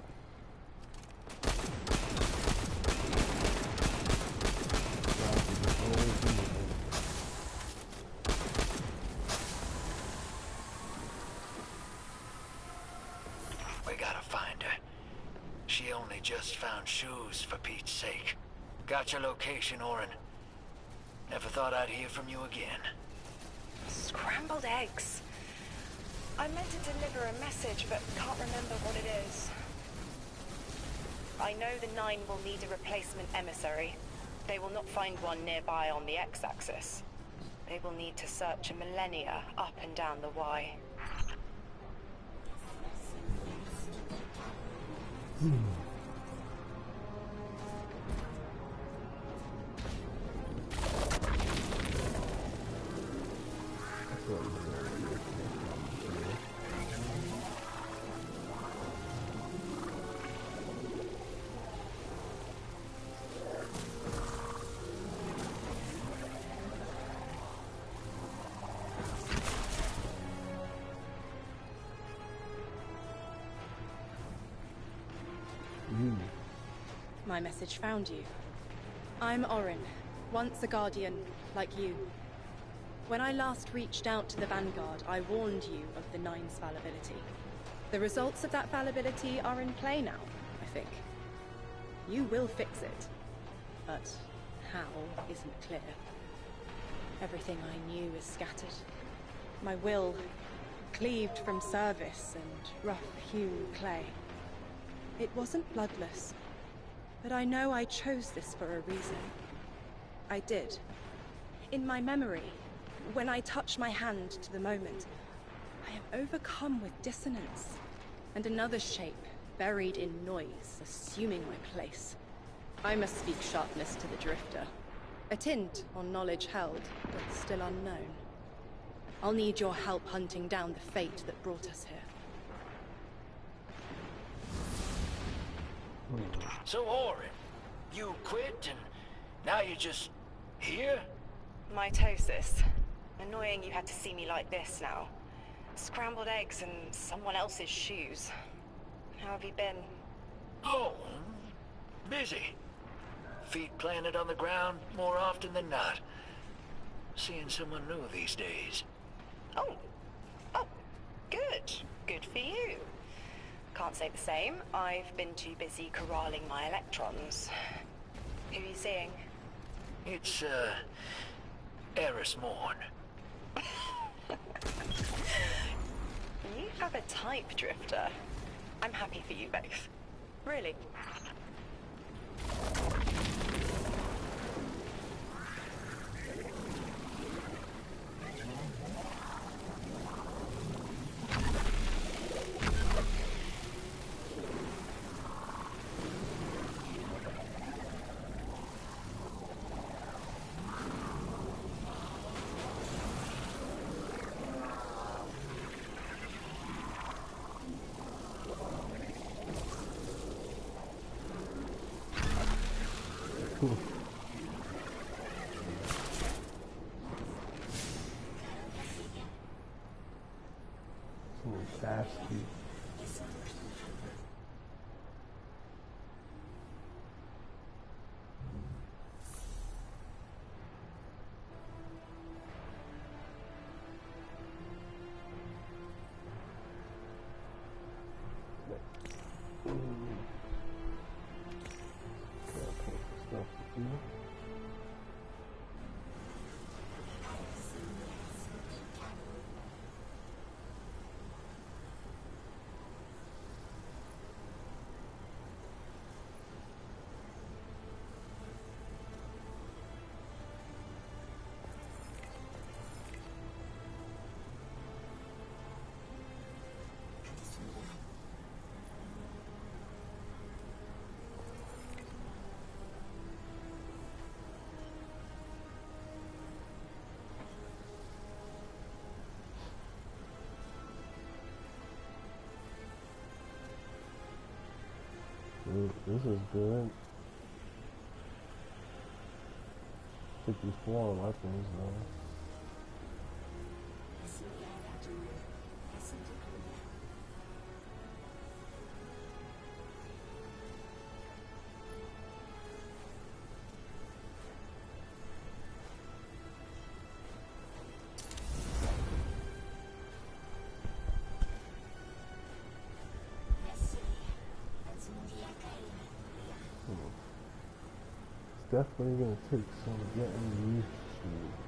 We gotta find her. She only just found shoes, for Pete's sake. Got your location, Orin. Never thought I'd hear from you again. Scrambled eggs. I meant to deliver a message, but can't remember what it is. I know the Nine will need a replacement emissary. They will not find one nearby on the X-axis. They will need to search a millennia up and down the Y. My message found you. I'm Orin, once a Guardian, like you. When I last reached out to the Vanguard, I warned you of the Nine's fallibility. The results of that fallibility are in play now, I think. You will fix it. But how isn't clear. Everything I knew is scattered. My will cleaved from service and rough-hewn clay. It wasn't bloodless, but I know I chose this for a reason. I did. In my memory, when I touch my hand to the moment, I am overcome with dissonance, and another shape, buried in noise, assuming my place. I must speak sharpness to the drifter. A tint on knowledge held, but still unknown. I'll need your help hunting down the fate that brought us here. So, Orin, you quit and now you're just here? Mitosis. Annoying you had to see me like this now. Scrambled eggs and someone else's shoes. How have you been? Oh, busy. Feet planted on the ground more often than not. Seeing someone new these days. Oh, good. Good for you. Can't say the same. I've been too busy corralling my electrons. Who are you seeing? It's, Eris Morn. You have a type, Drifter. I'm happy for you both. Really. Nasty. This is good. 54 weapons though. Definitely gonna take some getting used to.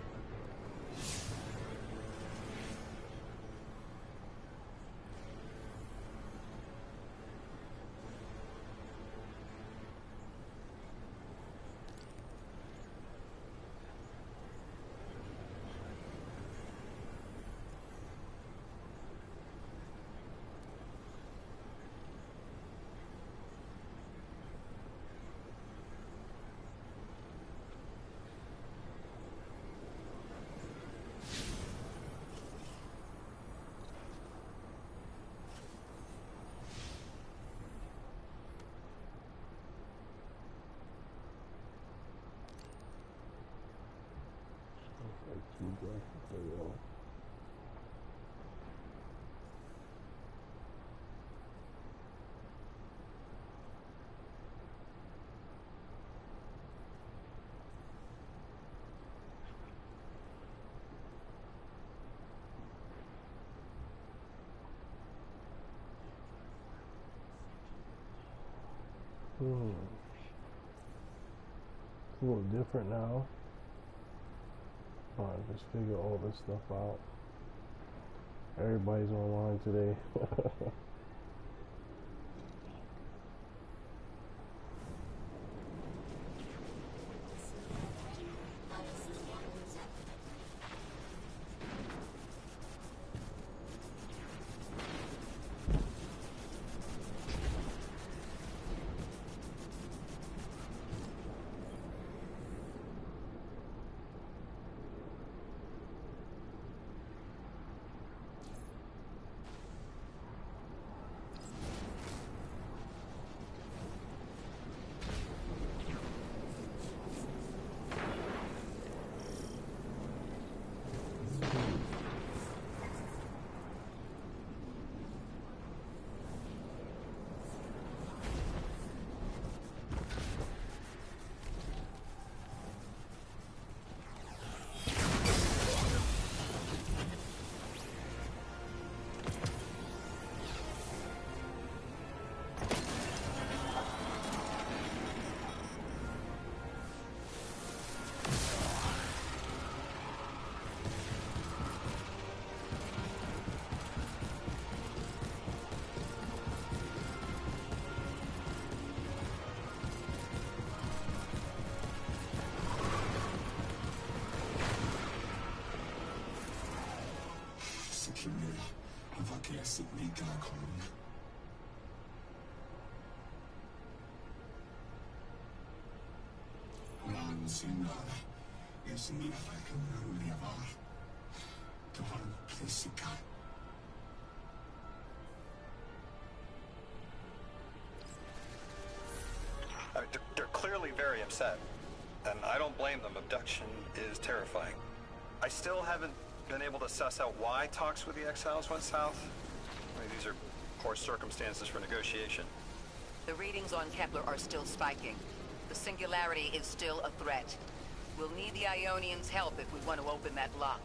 a little different now. Just figure all this stuff out. Everybody's online today. They're clearly very upset, and I don't blame them. Abduction is terrifying. I still haven't been able to suss out why talks with the exiles went south. I mean, these are poor circumstances for negotiation. The readings on Kepler are still spiking. The singularity is still a threat. We'll need the Ionians' help if we want to open that lock.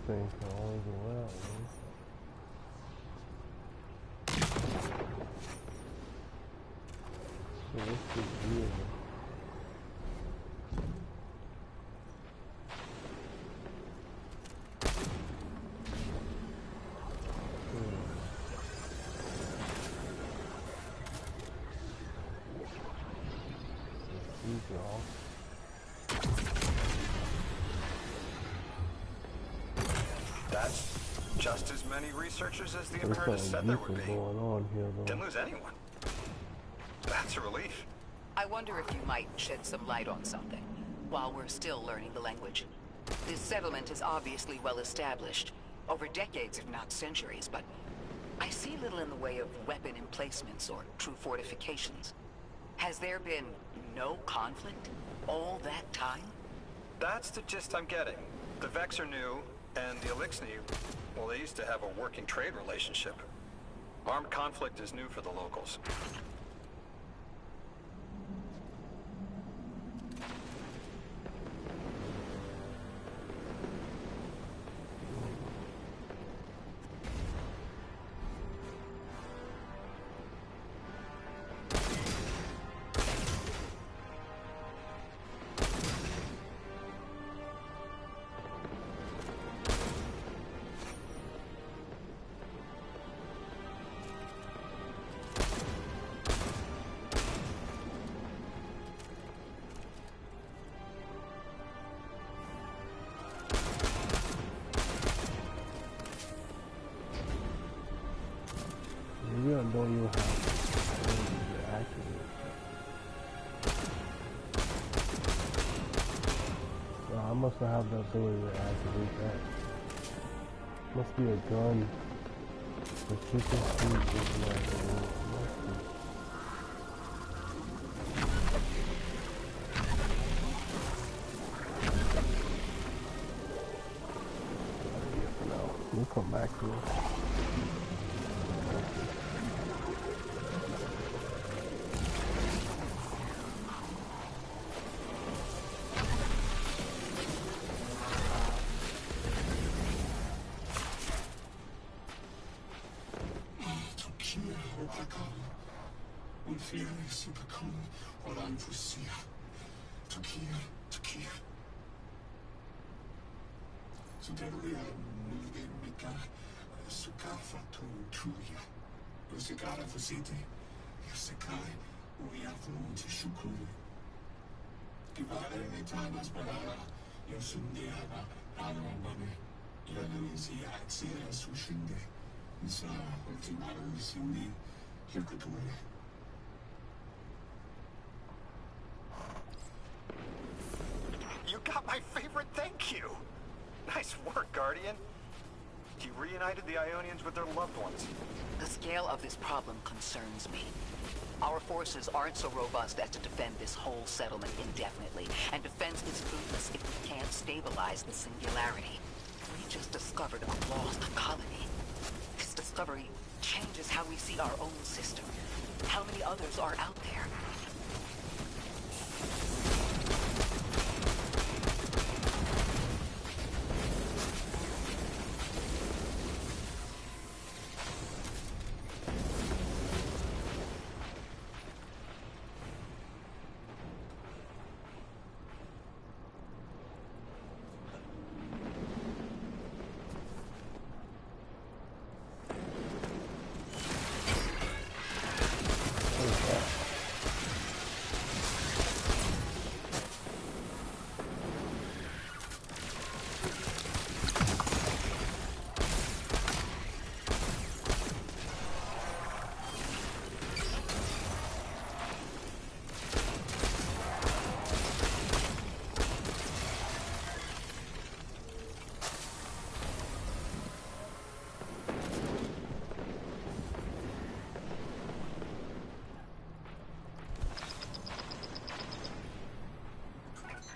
thing can only go out, man. So what's this deal? That's just as many researchers as the Emeritus said there would be. Going on here, Didn't lose anyone. That's a relief. I wonder if you might shed some light on something, while we're still learning the language. This settlement is obviously well established, over decades if not centuries, but I see little in the way of weapon emplacements or true fortifications. Has there been no conflict all that time? That's the gist I'm getting. The Vex are new, and the Elixni, well, they used to have a working trade relationship. Armed conflict is new for the locals. Maybe I don't even have to activate that. Well, I must have the ability to activate that. Must be a gun. The cheapest food is activated. Must be. We'll come back to it. You got my favorite thank you! Nice work, Guardian. You reunited the Ionians with their loved ones. The scale of this problem concerns me. Our forces aren't so robust as to defend this whole settlement indefinitely, and defense is fruitless if we can't stabilize the singularity. We just discovered a lost colony. This discovery changes how we see our own system. How many others are out there?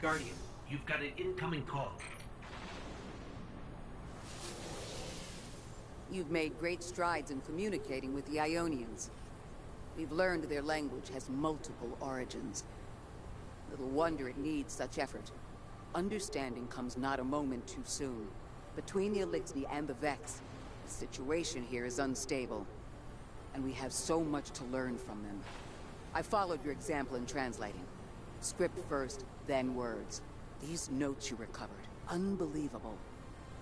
Guardian, you've got an incoming call. You've made great strides in communicating with the Ionians. We've learned their language has multiple origins. Little wonder it needs such effort. Understanding comes not a moment too soon. Between the Elixir and the Vex, the situation here is unstable. And we have so much to learn from them. I followed your example in translating. Script first, then words. These notes you recovered, unbelievable.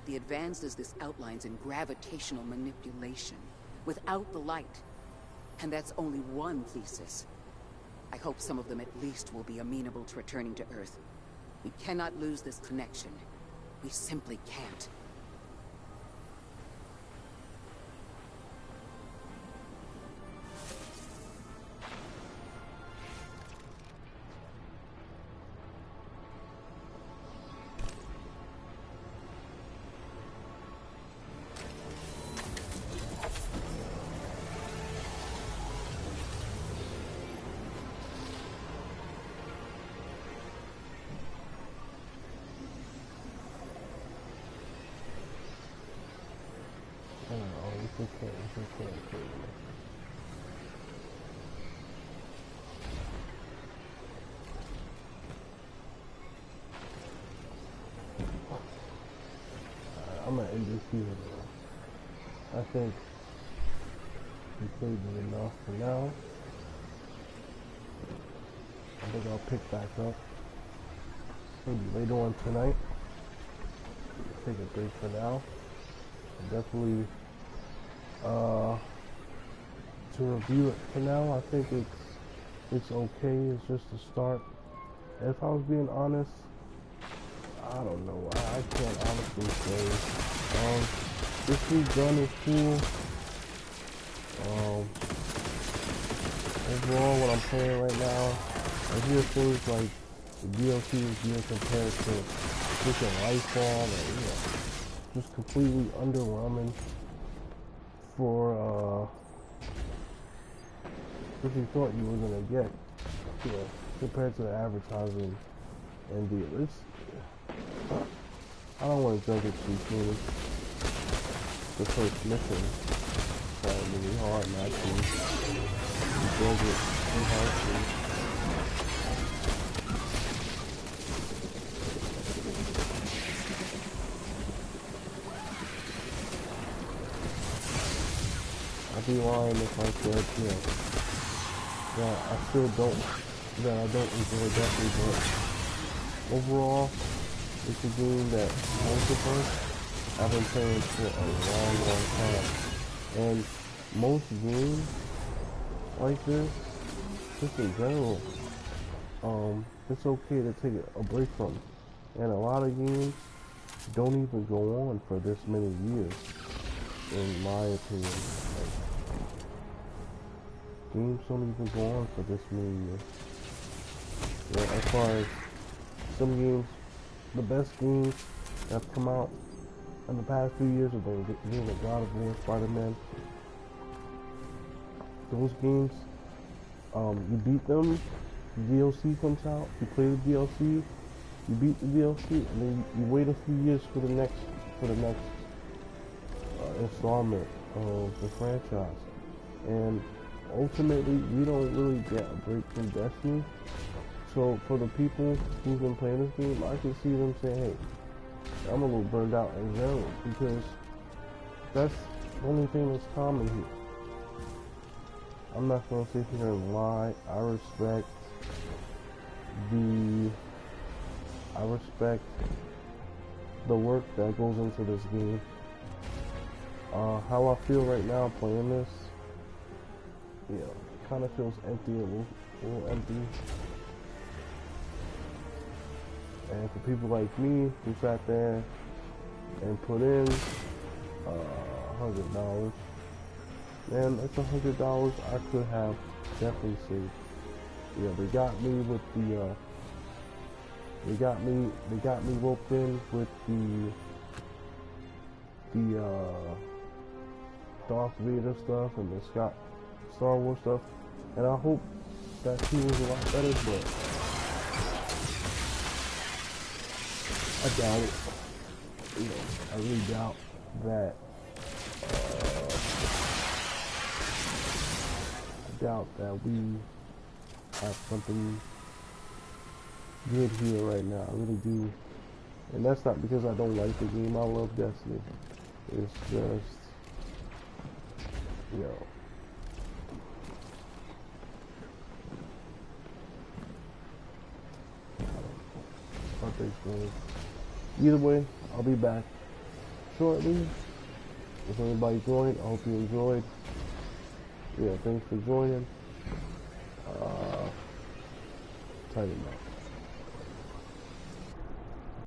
The advances this outlines in gravitational manipulation, without the light. And that's only one thesis. I hope some of them at least will be amenable to returning to Earth. We cannot lose this connection. We simply can't. okay. I'm gonna end this here. I think we played it enough for now. I think I'll pick back up maybe later on tonight. Take a break for now. And definitely to review it for now, I think it's okay. It's just a start. If I was being honest, I don't know. I can't honestly say. This new gun is cool. Overall, what I'm playing right now, I hear things like the DLC is being compared to freaking Lightfall, and just completely underwhelming for what you thought you were gonna get, compared to the advertising and deal. I don't want to judge it too soon. The first mission is really hard, and actually judge it too harshly. I'd be lying if I said, that I don't enjoy definitely, but overall, it's a game that most of us have been playing for a long time. And most games like this, just in general, it's okay to take a break from. And a lot of games don't even go on for this many years, in my opinion. Games don't even go on for this many years. As far as some games, the best games that have come out in the past few years have been games like God of War, Spider-Man. Those games, you beat them, the DLC comes out, you play the DLC, you beat the DLC, and then you wait a few years for the next installment of the franchise. And ultimately, we don't really get a break from Destiny. So for the people who've been playing this game, I can see them saying, hey, I'm a little burned out in general, because that's the only thing that's common here. I'm not going to sit here and lie. I respect the work that goes into this game. How I feel right now playing this, it kind of feels empty, a little empty. And for people like me who sat there and put in $100, man, that's $100 I could have definitely saved. They got me with the they got me roped in with the Darth Vader stuff and the Star Wars stuff, and I hope that he was a lot better, but I doubt it. I really doubt that. I doubt that we have something good here right now. I really do. And that's not because I don't like the game. I love Destiny. It's just, either way, I'll be back shortly. If anybody joined, I hope you enjoyed. Thanks for joining. Tighten up.